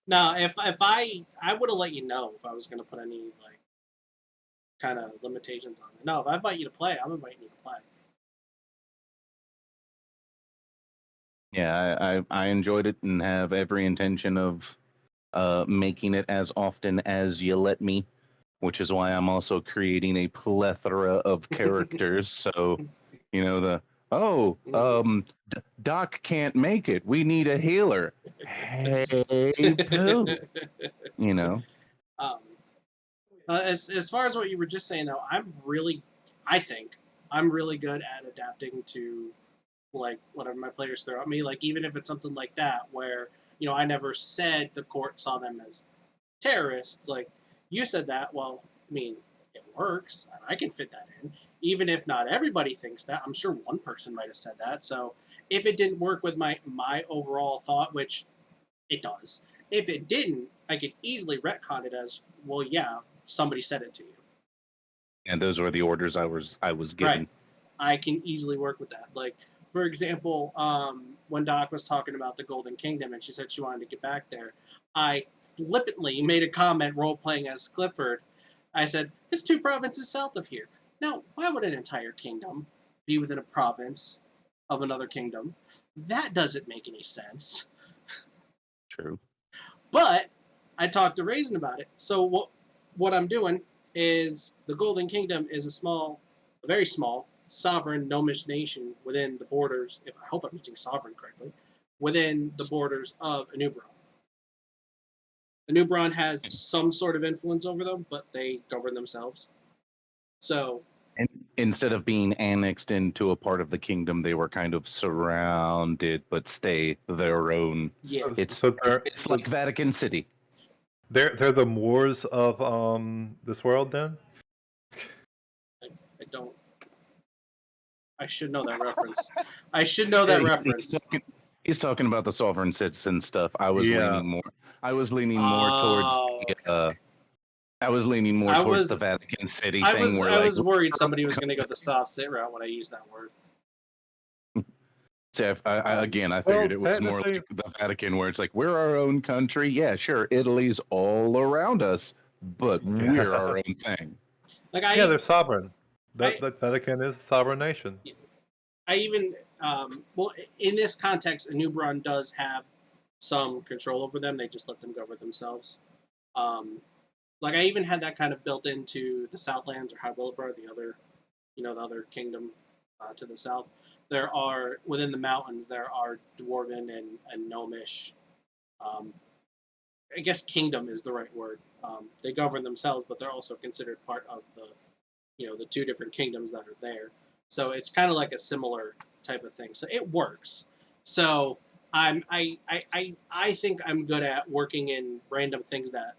[SPEAKER 1] No, if I would have let you know if I was gonna put any like kind of limitations on it. No, if I invite you to play, I'm inviting you to play.
[SPEAKER 3] Yeah, I enjoyed it and have every intention of making it as often as you let me, which is why I'm also creating a plethora of characters. So, Doc can't make it. We need a healer. Hey, poo.
[SPEAKER 1] Um, as far as what you were just saying though, I think I'm really good at adapting to like whatever my players throw at me. Like even if it's something like that where I never said the court saw them as terrorists. Like you said that. Well, I mean, it works. I can fit that in. Even if not everybody thinks that, I'm sure one person might have said that. So if it didn't work with my overall thought, which it does, if it didn't, I could easily retcon it as, well, yeah, somebody said it to you.
[SPEAKER 3] And those were the orders I was given.
[SPEAKER 1] Right. I can easily work with that. Like, for example, when Doc was talking about the Golden Kingdom and she said she wanted to get back there, I flippantly made a comment role-playing as Clifford. I said, it's 2 provinces south of here. Now, why would an entire kingdom be within a province of another kingdom? That doesn't make any sense.
[SPEAKER 3] True.
[SPEAKER 1] But I talked to Raisin about it. So what I'm doing is the Golden Kingdom is a very small, sovereign gnomish nation within the borders, I hope I'm using sovereign correctly, within the borders of Anubron. Anubron has some sort of influence over them, but they govern themselves. So,
[SPEAKER 3] and instead of being annexed into a part of the kingdom, they were kind of surrounded, but stay their own.
[SPEAKER 1] yeah.
[SPEAKER 3] It's like Vatican City.
[SPEAKER 2] They're the Moors of this world then?
[SPEAKER 1] I should know that reference. I should know that reference.
[SPEAKER 3] He's talking about the sovereign citizen stuff. I was leaning more towards the Vatican City thing.
[SPEAKER 1] I was worried somebody was going to go the soft sit route when I used that word.
[SPEAKER 3] So I figured it was more like the Vatican, where it's like, we're our own country. Yeah, sure, Italy's all around us, but we're our own thing.
[SPEAKER 2] They're sovereign. The Vatican is a sovereign nation.
[SPEAKER 1] I even, in this context, Anubron does have some control over them. They just let them govern themselves. I even had that kind of built into the Southlands or High-Willowborough, the other kingdom to the south. There are, within the mountains, there are Dwarven and Gnomish. I guess kingdom is the right word. They govern themselves, but they're also considered part of the 2 different kingdoms that are there. So it's kind of like a similar type of thing. So it works. So I think I'm good at working in random things that.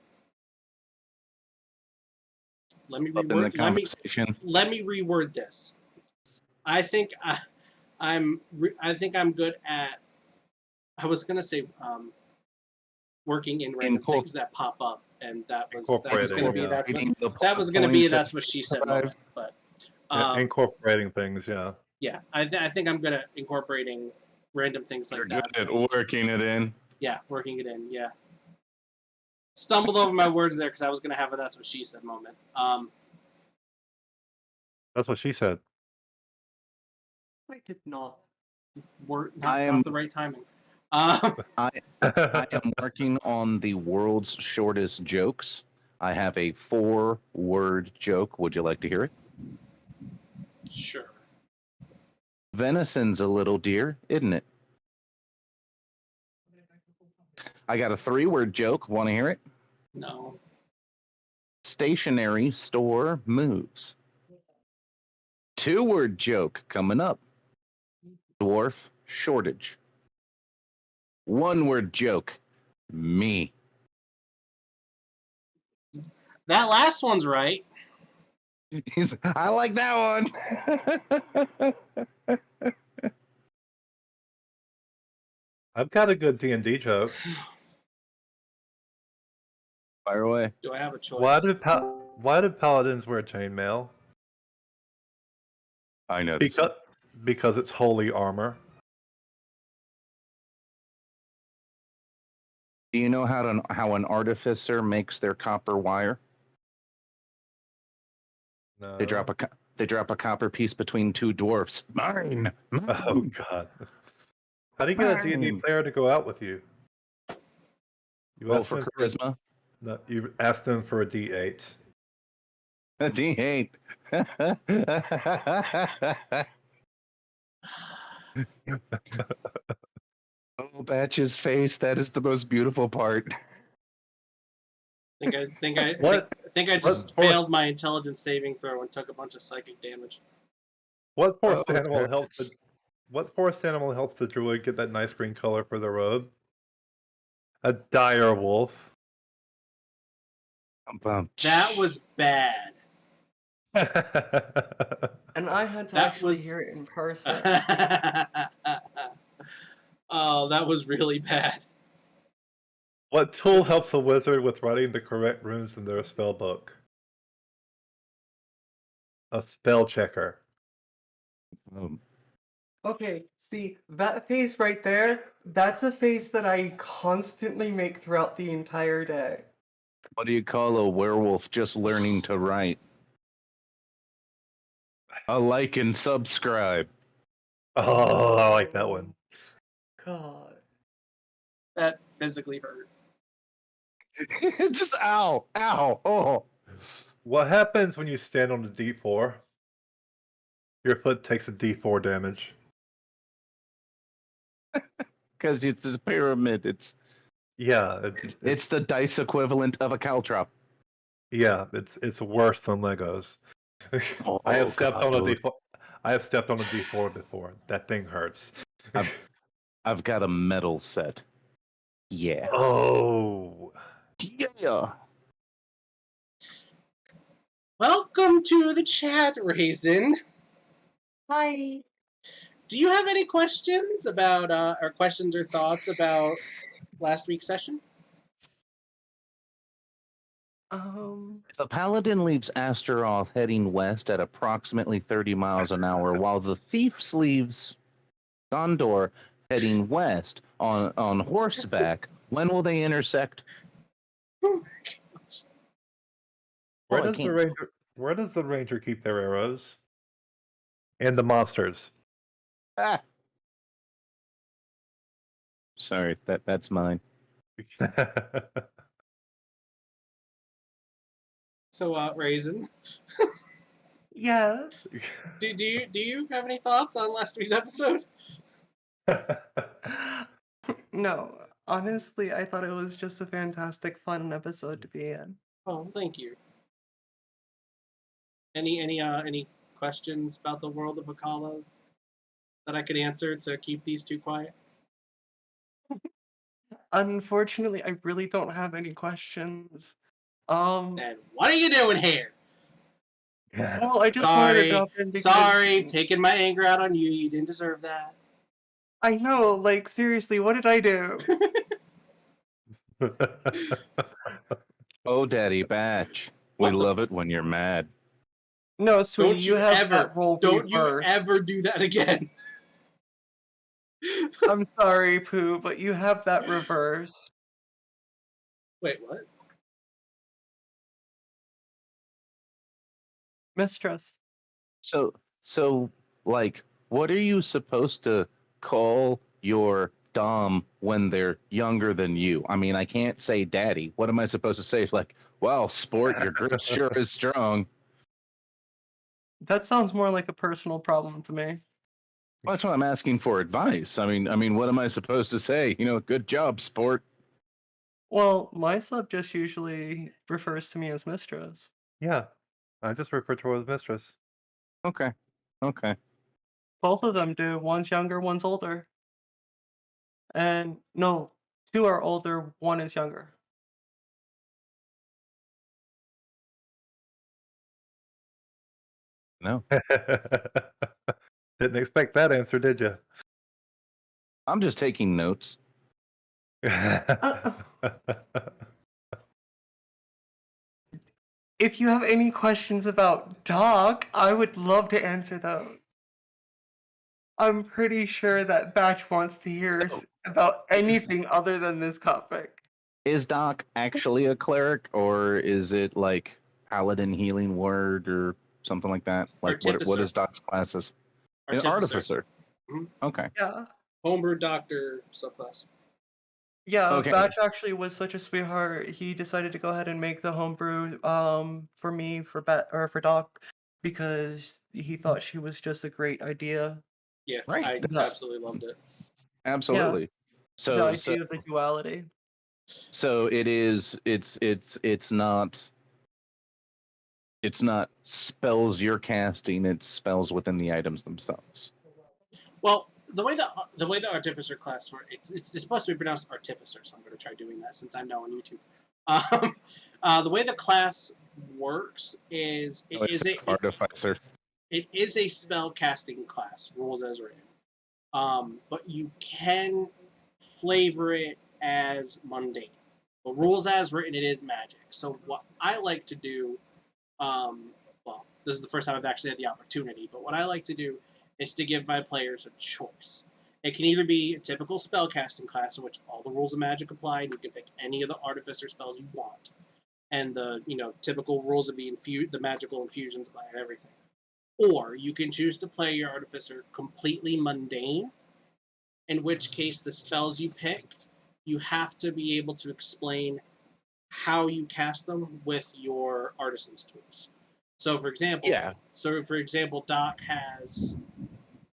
[SPEAKER 1] Let me reword this. I think I'm good at. I was gonna say working in random things that pop up, and that was gonna be that's what she said moment, but
[SPEAKER 2] incorporating things, yeah.
[SPEAKER 1] Yeah, I think I'm good at incorporating random things like that.
[SPEAKER 3] You're good at working it in.
[SPEAKER 1] Yeah, working it in. Yeah. Stumbled over my words there because I was gonna have a "that's what she said" moment.
[SPEAKER 2] That's what she said.
[SPEAKER 4] I did not.
[SPEAKER 1] Not the right timing.
[SPEAKER 3] I am working on the world's shortest jokes. I have a 4-word joke. Would you like to hear it?
[SPEAKER 1] Sure.
[SPEAKER 3] Venison's a little deer, isn't it? I got a 3-word joke. Want to hear it?
[SPEAKER 1] No.
[SPEAKER 3] Stationary store moves. 2-word joke coming up. Dwarf shortage. 1-word joke. Me.
[SPEAKER 1] That last one's right.
[SPEAKER 3] I like that one.
[SPEAKER 2] I've got a good D&D joke.
[SPEAKER 3] Fire away.
[SPEAKER 1] Do I have a choice?
[SPEAKER 2] Why do paladins wear chainmail?
[SPEAKER 3] I know this.
[SPEAKER 2] Because it's holy armor.
[SPEAKER 3] Do you know how an artificer makes their copper wire?
[SPEAKER 2] No.
[SPEAKER 3] They drop a copper piece between 2 dwarfs. Mine.
[SPEAKER 2] Oh god. How do you get a D&D player to go out with you? You
[SPEAKER 3] Roll
[SPEAKER 2] ask
[SPEAKER 3] for
[SPEAKER 2] them
[SPEAKER 3] charisma.
[SPEAKER 2] No, you ask them for a D8.
[SPEAKER 3] A D8. Oh, Batch's face. That is the most beautiful part.
[SPEAKER 1] I think I just
[SPEAKER 2] What?
[SPEAKER 1] failed my intelligence saving throw and took a bunch of psychic damage.
[SPEAKER 2] What forest
[SPEAKER 3] Oh,
[SPEAKER 2] animal
[SPEAKER 3] there
[SPEAKER 2] helps
[SPEAKER 3] it is.
[SPEAKER 2] What forest animal helps the druid get that nice green color for the robe? A dire wolf.
[SPEAKER 1] That was bad.
[SPEAKER 4] And I had to
[SPEAKER 1] That
[SPEAKER 4] actually
[SPEAKER 1] was-
[SPEAKER 4] hear it in person.
[SPEAKER 1] Oh, that was really bad.
[SPEAKER 2] What tool helps a wizard with writing the correct runes in their spell book? A spell checker.
[SPEAKER 4] Okay, see, that face right there, that's a face that I constantly make throughout the entire day.
[SPEAKER 3] What do you call a werewolf just learning to write? A like and subscribe.
[SPEAKER 2] Oh, I like that one.
[SPEAKER 4] God.
[SPEAKER 1] That physically hurt.
[SPEAKER 3] Just ow, oh.
[SPEAKER 2] What happens when you stand on a D4? Your foot takes a D4 damage.
[SPEAKER 3] Because it's a pyramid.
[SPEAKER 2] Yeah,
[SPEAKER 3] It's the dice equivalent of a caltrop.
[SPEAKER 2] yeah, it's worse than Legos. I have stepped on a D4. I have stepped on a D4 before. That thing hurts.
[SPEAKER 3] I've got a metal set. Yeah.
[SPEAKER 2] Oh.
[SPEAKER 3] Yeah.
[SPEAKER 1] Welcome to the chat, Raisin.
[SPEAKER 4] Hi.
[SPEAKER 1] Do you have any questions about, or questions or thoughts about last week's session?
[SPEAKER 3] If a paladin leaves Astaroth heading west at approximately 30 miles an hour, while the thief leaves Gondor heading west on horseback, when will they intersect?
[SPEAKER 1] Oh my gosh.
[SPEAKER 2] Where does the ranger keep their arrows? And the monsters.
[SPEAKER 3] Ah. Sorry, that's mine.
[SPEAKER 1] So, Raisin,
[SPEAKER 4] Yes.
[SPEAKER 1] do you have any thoughts on last week's episode?
[SPEAKER 4] No, honestly, I thought it was just a fantastic, fun episode to be in.
[SPEAKER 1] Oh, thank you. Any questions about the world of Akala that I could answer to keep these two quiet?
[SPEAKER 4] Unfortunately, I really don't have any questions.
[SPEAKER 1] Then what are you doing here?
[SPEAKER 4] Well, I just wanted to
[SPEAKER 1] Sorry,
[SPEAKER 4] drop in because
[SPEAKER 1] sorry, taking my anger out on you. You didn't deserve that.
[SPEAKER 4] I know, like, seriously, what did I do?
[SPEAKER 3] Oh, Daddy Batch. We
[SPEAKER 1] What the
[SPEAKER 3] love it when you're mad.
[SPEAKER 4] No, sweetie,
[SPEAKER 1] Don't you
[SPEAKER 4] have
[SPEAKER 1] ever,
[SPEAKER 4] that role
[SPEAKER 1] don't you
[SPEAKER 4] reversed.
[SPEAKER 1] ever do that again.
[SPEAKER 4] I'm sorry, Pooh, but you have that reversed.
[SPEAKER 1] Wait, what?
[SPEAKER 4] Mistress.
[SPEAKER 3] So, like, what are you supposed to call your dom when they're younger than you? I mean, I can't say daddy. What am I supposed to say? Like, Wow, sport, your grip sure is strong.
[SPEAKER 4] That sounds more like a personal problem to me.
[SPEAKER 3] Well, that's why I'm asking for advice. I mean, what am I supposed to say? Good job, sport.
[SPEAKER 4] Well, my sub just usually refers to me as mistress.
[SPEAKER 2] Yeah, I just refer to her as mistress.
[SPEAKER 3] Okay. Okay.
[SPEAKER 4] Both of them do. One's younger, one's older. And no, two are older, one is younger.
[SPEAKER 3] No.
[SPEAKER 2] Didn't expect that answer, did you?
[SPEAKER 3] I'm just taking notes.
[SPEAKER 4] If you have any questions about Doc, I would love to answer those. I'm pretty sure that Batch wants to hear
[SPEAKER 3] So-
[SPEAKER 4] about anything other than this topic.
[SPEAKER 3] Is Doc actually a cleric, or is it like paladin healing word or something like that? Like what
[SPEAKER 1] Artificer.
[SPEAKER 3] is Doc's classes? An artificer.
[SPEAKER 1] Mhm.
[SPEAKER 3] Okay.
[SPEAKER 4] Yeah.
[SPEAKER 1] Homebrew doctor subclass.
[SPEAKER 4] Yeah,
[SPEAKER 3] Okay.
[SPEAKER 4] Batch actually was such a sweetheart. He decided to go ahead and make the homebrew for me for Doc because he thought she was just a great idea.
[SPEAKER 1] Yeah,
[SPEAKER 3] Right.
[SPEAKER 1] I
[SPEAKER 3] That's-
[SPEAKER 1] absolutely loved it.
[SPEAKER 3] Absolutely.
[SPEAKER 4] The
[SPEAKER 3] So
[SPEAKER 4] idea of the duality.
[SPEAKER 3] so it is it's not spells you're casting, it's spells within the items themselves.
[SPEAKER 1] Well, the way the artificer class works, it's supposed to be pronounced artificer, so I'm going to try doing that since I'm now on YouTube. The way the class works is
[SPEAKER 3] Artificer.
[SPEAKER 1] it is a spell casting class, rules as written. But you can flavor it as mundane. The rules as written, it is magic. So what I like to do, well, this is the first time I've actually had the opportunity, but what I like to do is to give my players a choice. It can either be a typical spellcasting class in which all the rules of magic apply, and you can pick any of the artificer spells you want, and the typical rules of the magical infusions apply and everything. Or you can choose to play your artificer completely mundane, in which case the spells you pick, you have to be able to explain how you cast them with your artisan's tools. So for example, Doc has,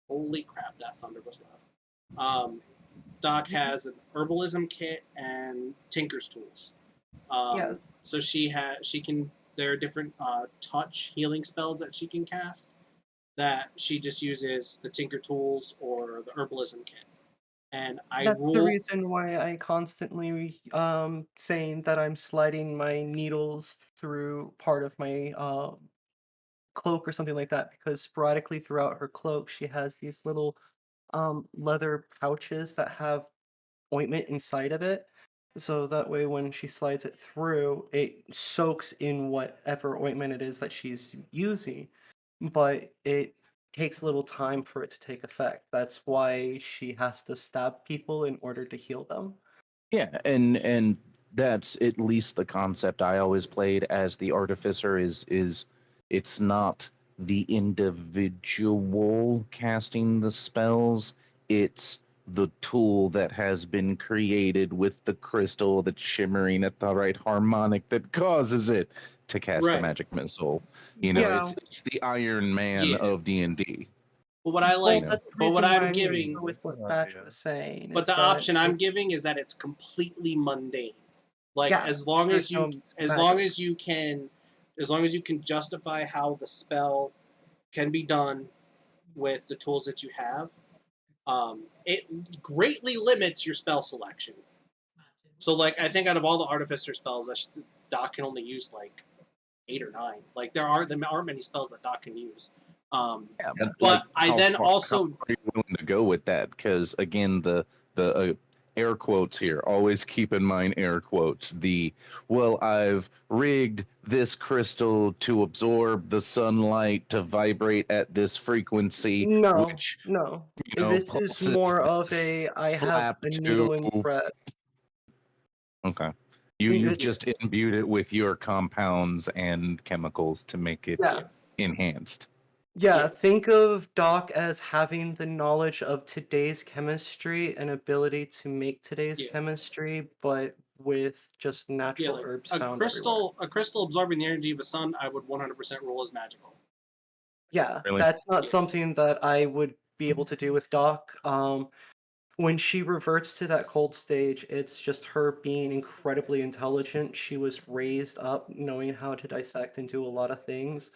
[SPEAKER 1] holy crap, that thunder was loud. Doc has an herbalism kit and tinker's tools.
[SPEAKER 4] Yes.
[SPEAKER 1] So there are different touch healing spells that she can cast that she just uses the tinker tools or the herbalism kit. And
[SPEAKER 4] That's the reason why I constantly saying that I'm sliding my needles through part of my cloak or something like that, because sporadically throughout her cloak she has these little leather pouches that have ointment inside of it. So that way when she slides it through, it soaks in whatever ointment it is that she's using. But it takes a little time for it to take effect. That's why she has to stab people in order to heal them.
[SPEAKER 3] Yeah, and that's at least the concept I always played as the artificer is it's not the individual casting the spells, it's the tool that has been created with the crystal that's shimmering at the right harmonic that causes it to cast the
[SPEAKER 1] Right.
[SPEAKER 3] magic missile.
[SPEAKER 4] Yeah.
[SPEAKER 3] It's the Iron Man
[SPEAKER 1] Yeah.
[SPEAKER 3] of D&D.
[SPEAKER 1] But what I like,
[SPEAKER 4] Well, that's the
[SPEAKER 1] but what
[SPEAKER 4] reason why
[SPEAKER 1] I'm
[SPEAKER 4] I'm gonna
[SPEAKER 1] giving,
[SPEAKER 4] go with what
[SPEAKER 2] Oh,
[SPEAKER 4] Batch
[SPEAKER 2] yeah.
[SPEAKER 4] was saying.
[SPEAKER 1] but
[SPEAKER 4] is
[SPEAKER 1] the
[SPEAKER 4] that
[SPEAKER 1] option I'm giving is that it's completely mundane. Like
[SPEAKER 4] Yeah,
[SPEAKER 1] as long as
[SPEAKER 4] there's
[SPEAKER 1] you,
[SPEAKER 4] no
[SPEAKER 1] as
[SPEAKER 4] magic.
[SPEAKER 1] long as you can, as long as you can justify how the spell can be done with the tools that you have, it greatly limits your spell selection. So, like, I think out of all the artificer spells, Doc can only use like 8 or 9. Like, there aren't many spells that Doc can use.
[SPEAKER 3] Yeah,
[SPEAKER 1] But I
[SPEAKER 3] how
[SPEAKER 1] then
[SPEAKER 3] far-
[SPEAKER 1] also-
[SPEAKER 3] how far are you willing to go with that? Because again, the air quotes here. Always keep in mind air quotes. I've rigged this crystal to absorb the sunlight to vibrate at this frequency.
[SPEAKER 4] No,
[SPEAKER 3] which
[SPEAKER 4] no.
[SPEAKER 3] know,
[SPEAKER 4] This is
[SPEAKER 3] pulses
[SPEAKER 4] more of
[SPEAKER 3] this
[SPEAKER 4] a I have
[SPEAKER 3] flap
[SPEAKER 4] a needle and
[SPEAKER 3] to-
[SPEAKER 4] thread.
[SPEAKER 3] okay, you
[SPEAKER 4] This-
[SPEAKER 3] just imbued it with your compounds and chemicals to make it
[SPEAKER 4] Yeah.
[SPEAKER 3] enhanced.
[SPEAKER 4] Yeah,
[SPEAKER 1] Yeah.
[SPEAKER 4] think of Doc as having the knowledge of today's chemistry and ability to make today's
[SPEAKER 1] Yeah.
[SPEAKER 4] chemistry, but with just natural
[SPEAKER 1] like
[SPEAKER 4] herbs
[SPEAKER 1] a
[SPEAKER 4] found everywhere.
[SPEAKER 1] crystal absorbing the energy of a sun, I would 100% roll as magical.
[SPEAKER 4] Yeah,
[SPEAKER 3] Really?
[SPEAKER 4] that's not
[SPEAKER 1] Yeah.
[SPEAKER 4] something that I would be able to do with Doc. When she reverts to that cold stage, it's just her being incredibly intelligent. She was raised up knowing how to dissect and do a lot of things.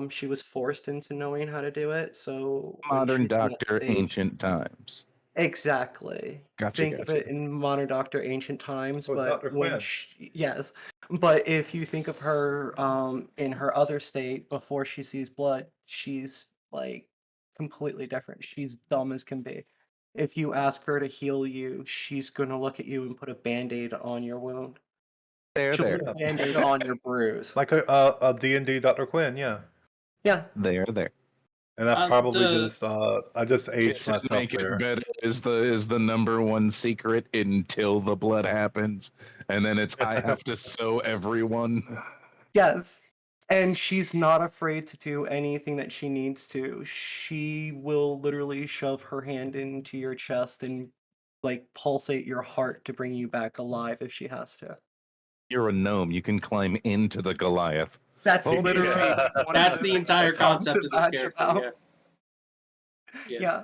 [SPEAKER 4] She was forced into knowing how to do it. So when
[SPEAKER 3] Modern
[SPEAKER 4] she's in that
[SPEAKER 3] Doctor,
[SPEAKER 4] stage,
[SPEAKER 3] ancient times.
[SPEAKER 4] exactly.
[SPEAKER 3] Gotcha,
[SPEAKER 4] Think of
[SPEAKER 3] gotcha.
[SPEAKER 4] it in modern Doctor, ancient times,
[SPEAKER 2] So
[SPEAKER 4] but
[SPEAKER 2] Dr.
[SPEAKER 4] when
[SPEAKER 2] Quinn.
[SPEAKER 4] yes, but if you think of her in her other state before she sees blood, she's like completely different. She's dumb as can be. If you ask her to heal you, she's gonna look at you and put a band-aid on your wound.
[SPEAKER 3] There,
[SPEAKER 4] She'll
[SPEAKER 3] there.
[SPEAKER 4] put a band-aid on your bruise.
[SPEAKER 2] Like a D&D Dr. Quinn, yeah.
[SPEAKER 4] Yeah.
[SPEAKER 3] There, there.
[SPEAKER 2] And I probably
[SPEAKER 1] The-
[SPEAKER 2] just I just aged
[SPEAKER 3] Does it
[SPEAKER 2] myself
[SPEAKER 3] make
[SPEAKER 2] there.
[SPEAKER 3] it better is the number one secret until the blood happens, and then it's I have to sew everyone.
[SPEAKER 4] Yes. And she's not afraid to do anything that she needs to. She will literally shove her hand into your chest and like pulsate your heart to bring you back alive if she has to.
[SPEAKER 3] You're a gnome. You can climb into the Goliath.
[SPEAKER 4] That's
[SPEAKER 3] Oh,
[SPEAKER 4] literally
[SPEAKER 2] yeah.
[SPEAKER 4] one of
[SPEAKER 1] That's
[SPEAKER 4] the
[SPEAKER 1] the
[SPEAKER 4] things
[SPEAKER 1] entire
[SPEAKER 4] I talked
[SPEAKER 1] concept
[SPEAKER 4] to
[SPEAKER 1] of this
[SPEAKER 4] Batch
[SPEAKER 1] character.
[SPEAKER 4] about.
[SPEAKER 1] Yeah.
[SPEAKER 4] Yeah.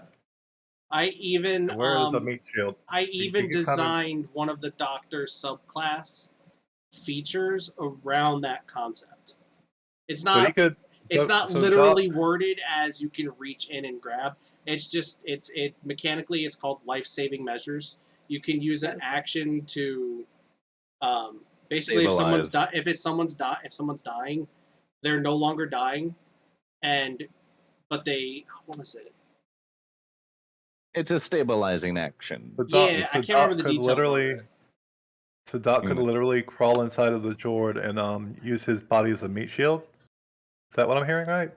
[SPEAKER 1] I even
[SPEAKER 2] Where is a meat shield?
[SPEAKER 1] I
[SPEAKER 2] You
[SPEAKER 1] even
[SPEAKER 2] can kind of-
[SPEAKER 1] designed one of the Doctor subclass features around that concept. It's
[SPEAKER 2] So he
[SPEAKER 1] not
[SPEAKER 2] could.
[SPEAKER 1] it's
[SPEAKER 2] so-
[SPEAKER 1] not
[SPEAKER 2] so
[SPEAKER 1] literally
[SPEAKER 2] Doc-
[SPEAKER 1] worded as you can reach in and grab. It's just it mechanically it's called life-saving measures. You can use an action to basically if someone's
[SPEAKER 3] Stabilize.
[SPEAKER 1] if someone's dying, they're no longer dying, but they what was it?
[SPEAKER 3] It's a stabilizing action.
[SPEAKER 2] so Doc-
[SPEAKER 1] Yeah,
[SPEAKER 2] so
[SPEAKER 1] I can't remember
[SPEAKER 2] Doc
[SPEAKER 1] the
[SPEAKER 2] could
[SPEAKER 1] details. of
[SPEAKER 2] literally.
[SPEAKER 1] it.
[SPEAKER 2] So Doc could
[SPEAKER 3] Mm.
[SPEAKER 2] literally crawl inside of the Jord and use his body as a meat shield. Is that what I'm hearing right?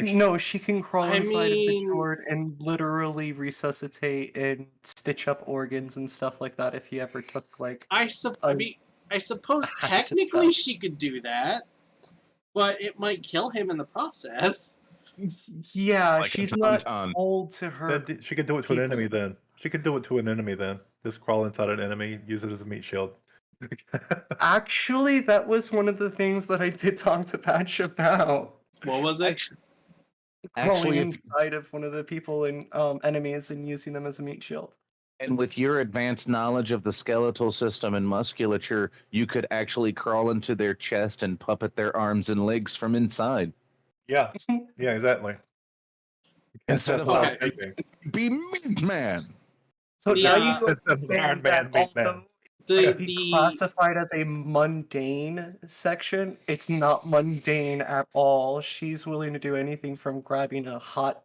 [SPEAKER 4] No, she can crawl
[SPEAKER 1] I
[SPEAKER 4] inside of the
[SPEAKER 1] mean-
[SPEAKER 4] Jord and literally resuscitate and stitch up organs and stuff like that if he ever took like
[SPEAKER 1] I suppose
[SPEAKER 4] hatchet
[SPEAKER 1] technically
[SPEAKER 4] stuff.
[SPEAKER 1] she could do that, but it might kill him in the process.
[SPEAKER 4] Yeah,
[SPEAKER 3] Like a
[SPEAKER 4] she's not
[SPEAKER 3] tauntaun.
[SPEAKER 4] old to her.
[SPEAKER 2] Then she could do it to an enemy.
[SPEAKER 4] people.
[SPEAKER 2] Then she could do it to an enemy. Then just crawl inside an enemy, use it as a meat shield.
[SPEAKER 4] Actually, that was one of the things that I did talk to Patch about.
[SPEAKER 1] What was it?
[SPEAKER 4] Crawling
[SPEAKER 3] Actually, if,
[SPEAKER 4] inside of one of the people and enemies and using them as a meat shield.
[SPEAKER 3] and with your advanced knowledge of the skeletal system and musculature, you could actually crawl into their chest and puppet their arms and legs from inside.
[SPEAKER 2] Yeah, yeah, exactly.
[SPEAKER 3] Instead of
[SPEAKER 1] Okay.
[SPEAKER 3] Be Meat Man.
[SPEAKER 4] So
[SPEAKER 1] The,
[SPEAKER 4] now
[SPEAKER 1] uh,
[SPEAKER 4] you
[SPEAKER 2] That's
[SPEAKER 4] understand
[SPEAKER 2] Iron
[SPEAKER 4] that
[SPEAKER 2] Man, Meat Man.
[SPEAKER 4] although
[SPEAKER 1] The
[SPEAKER 4] it be classified as a mundane section, it's not mundane at all. She's willing to do anything from grabbing a hot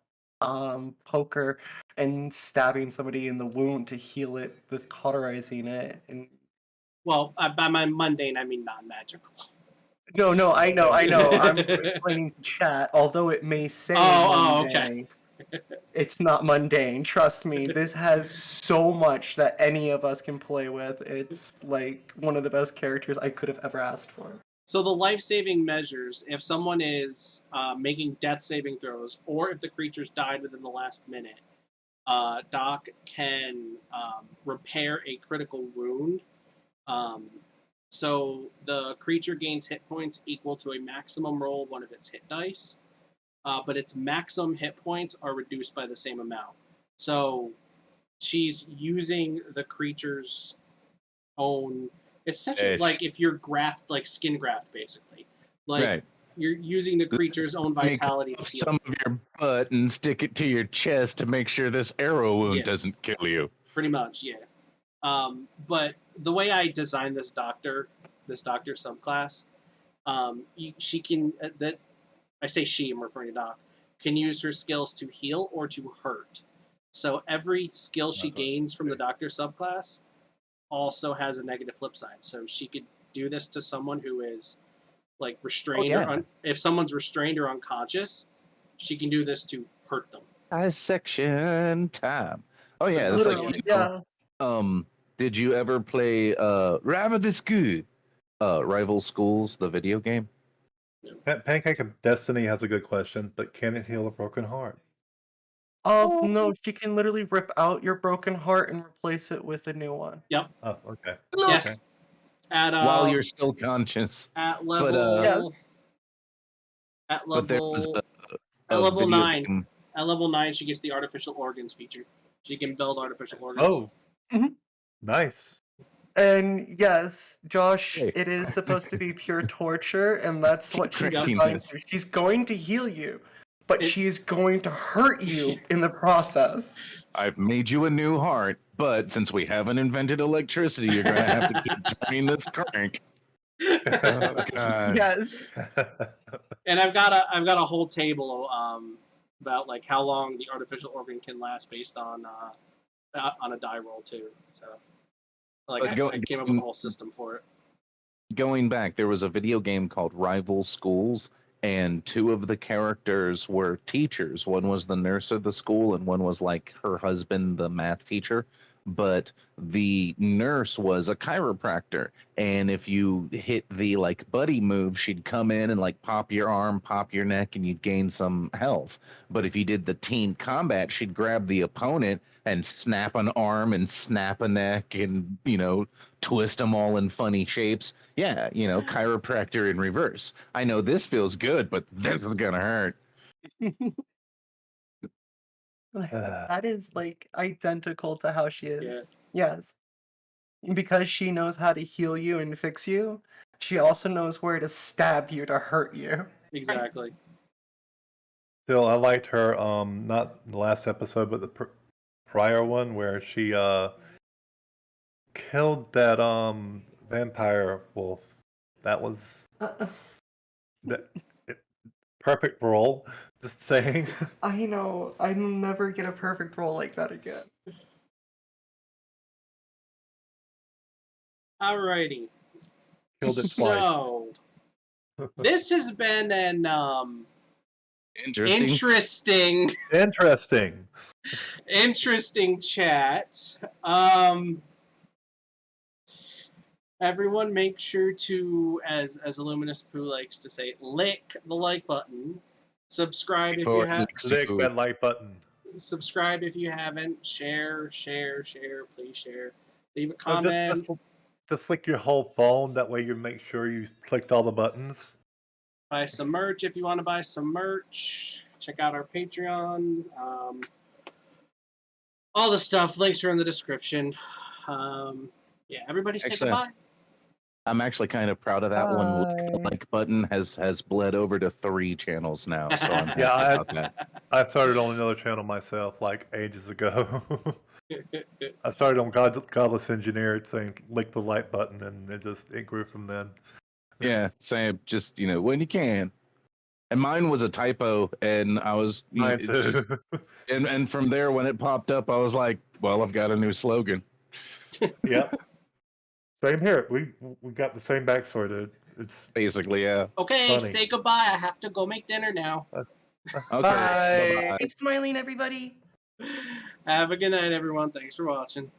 [SPEAKER 4] poker and stabbing somebody in the wound to heal it with cauterizing it. And
[SPEAKER 1] well, by my mundane I mean non-magical.
[SPEAKER 4] no, I know. I'm explaining to chat. Although it may say
[SPEAKER 1] Oh,
[SPEAKER 4] mundane,
[SPEAKER 1] okay.
[SPEAKER 4] it's not mundane. Trust me. This has so much that any of us can play with. It's like one of the best characters I could have ever asked for.
[SPEAKER 1] So the life-saving measures, if someone is making death saving throws, or if the creature's died within the last minute, Doc can repair a critical wound. So the creature gains hit points equal to a maximum roll of one of its hit dice, but its maximum hit points are reduced by the same amount. So she's using the creature's own, essentially,
[SPEAKER 3] Ish.
[SPEAKER 1] like if you're like skin graft, basically. Like
[SPEAKER 3] Right.
[SPEAKER 1] you're using the creature's own
[SPEAKER 3] Make
[SPEAKER 1] vitality to heal.
[SPEAKER 3] Some of your butt and stick it to your chest to make sure this arrow wound
[SPEAKER 1] Yeah.
[SPEAKER 3] doesn't kill you.
[SPEAKER 1] Pretty much, yeah. But the way I designed this doctor subclass, she can that I say she, I'm referring to Doc, can use her skills to heal or to hurt. So every skill she gains from the doctor subclass also has a negative flip side. So she could do this to someone who is like restrained
[SPEAKER 3] yeah.
[SPEAKER 1] or if someone's restrained or unconscious, she can do this to hurt them.
[SPEAKER 3] Dissection time. Oh yeah, that's like
[SPEAKER 4] Literally,
[SPEAKER 3] you know,
[SPEAKER 4] yeah.
[SPEAKER 3] did you ever play Ravadisku? Rival Schools, the video game?
[SPEAKER 2] Pancake of Destiny has a good question, but can it heal a broken heart?
[SPEAKER 4] No, she can literally rip out your broken heart and replace it with a new one.
[SPEAKER 2] Oh, okay.
[SPEAKER 1] Yes. At
[SPEAKER 3] While you're still conscious.
[SPEAKER 1] at level at
[SPEAKER 3] But there was
[SPEAKER 1] level
[SPEAKER 3] a
[SPEAKER 1] at level
[SPEAKER 3] video
[SPEAKER 1] 9.
[SPEAKER 3] game.
[SPEAKER 1] At level 9, she gets the artificial organs feature. She can build artificial organs.
[SPEAKER 2] Oh,
[SPEAKER 4] Mhm.
[SPEAKER 2] nice.
[SPEAKER 4] And yes, Josh,
[SPEAKER 3] Hey.
[SPEAKER 4] it is supposed to be pure torture, and that's what she's
[SPEAKER 3] Correcting
[SPEAKER 4] designed
[SPEAKER 3] this.
[SPEAKER 4] to. She's going to heal you, but
[SPEAKER 1] It-
[SPEAKER 4] she is going to hurt you in the process.
[SPEAKER 3] I've made you a new heart, but since we haven't invented electricity, you're gonna have to keep turning this crank. Oh, God.
[SPEAKER 4] Yes.
[SPEAKER 1] And I've got a whole table about like how long the artificial organ can last based on a die roll too. So like
[SPEAKER 3] But
[SPEAKER 1] I came up with a whole system for it.
[SPEAKER 3] Going back, there was a video game called Rival Schools, and two of the characters were teachers. One was the nurse of the school, and one was like her husband, the math teacher. But the nurse was a chiropractor, and if you hit the like buddy move, she'd come in and like pop your arm, pop your neck, and you'd gain some health. But if you did the team combat, she'd grab the opponent and snap an arm and snap a neck and, twist them all in funny shapes. Yeah, chiropractor in reverse. I know this feels good, but this is gonna hurt.
[SPEAKER 4] That is like identical to how she is.
[SPEAKER 1] Yeah.
[SPEAKER 4] Yes. Because she knows how to heal you and fix you, she also knows where to stab you to hurt you.
[SPEAKER 1] Exactly.
[SPEAKER 2] Still, I liked her. Not the last episode, but the prior one where she killed that vampire wolf. That was that perfect role. Just saying.
[SPEAKER 4] I know. I'll never get a perfect role like that again.
[SPEAKER 1] Alrighty.
[SPEAKER 2] Killed it twice.
[SPEAKER 1] So this has been an
[SPEAKER 3] Interesting.
[SPEAKER 1] interesting chat. Everyone make sure to, as Illuminous Pooh likes to say, lick the like button. Subscribe if you have
[SPEAKER 2] Click that like button.
[SPEAKER 1] subscribe if you haven't. Share, please share. Leave a
[SPEAKER 2] No,
[SPEAKER 1] comment.
[SPEAKER 2] just lick your whole phone. That way you make sure you clicked all the buttons.
[SPEAKER 1] Buy some merch if you want to buy some merch. Check out our Patreon. All the stuff. Links are in the description. Yeah, everybody say
[SPEAKER 3] Excellent.
[SPEAKER 1] goodbye.
[SPEAKER 3] I'm actually kind of proud of that one. The
[SPEAKER 4] Bye.
[SPEAKER 3] like button has bled over to 3 channels now. So I'm happy
[SPEAKER 2] Yeah,
[SPEAKER 3] about that.
[SPEAKER 2] I started on another channel myself like ages ago. I started on Godless Engineer saying lick the like button, and it grew from then.
[SPEAKER 3] Yeah, same. Just when you can. And mine was a typo, and I was
[SPEAKER 2] Mine too.
[SPEAKER 3] and from there when it popped up, I was like, well, I've got a new slogan.
[SPEAKER 2] Yep. Same here. We got the same backstory, dude. It's
[SPEAKER 3] Basically, yeah.
[SPEAKER 1] Okay,
[SPEAKER 2] Funny.
[SPEAKER 1] say goodbye. I have to go make dinner now.
[SPEAKER 3] Okay.
[SPEAKER 4] Bye.
[SPEAKER 3] Bye-bye.
[SPEAKER 4] Keep smiling, everybody.
[SPEAKER 1] Have a good night, everyone. Thanks for watching.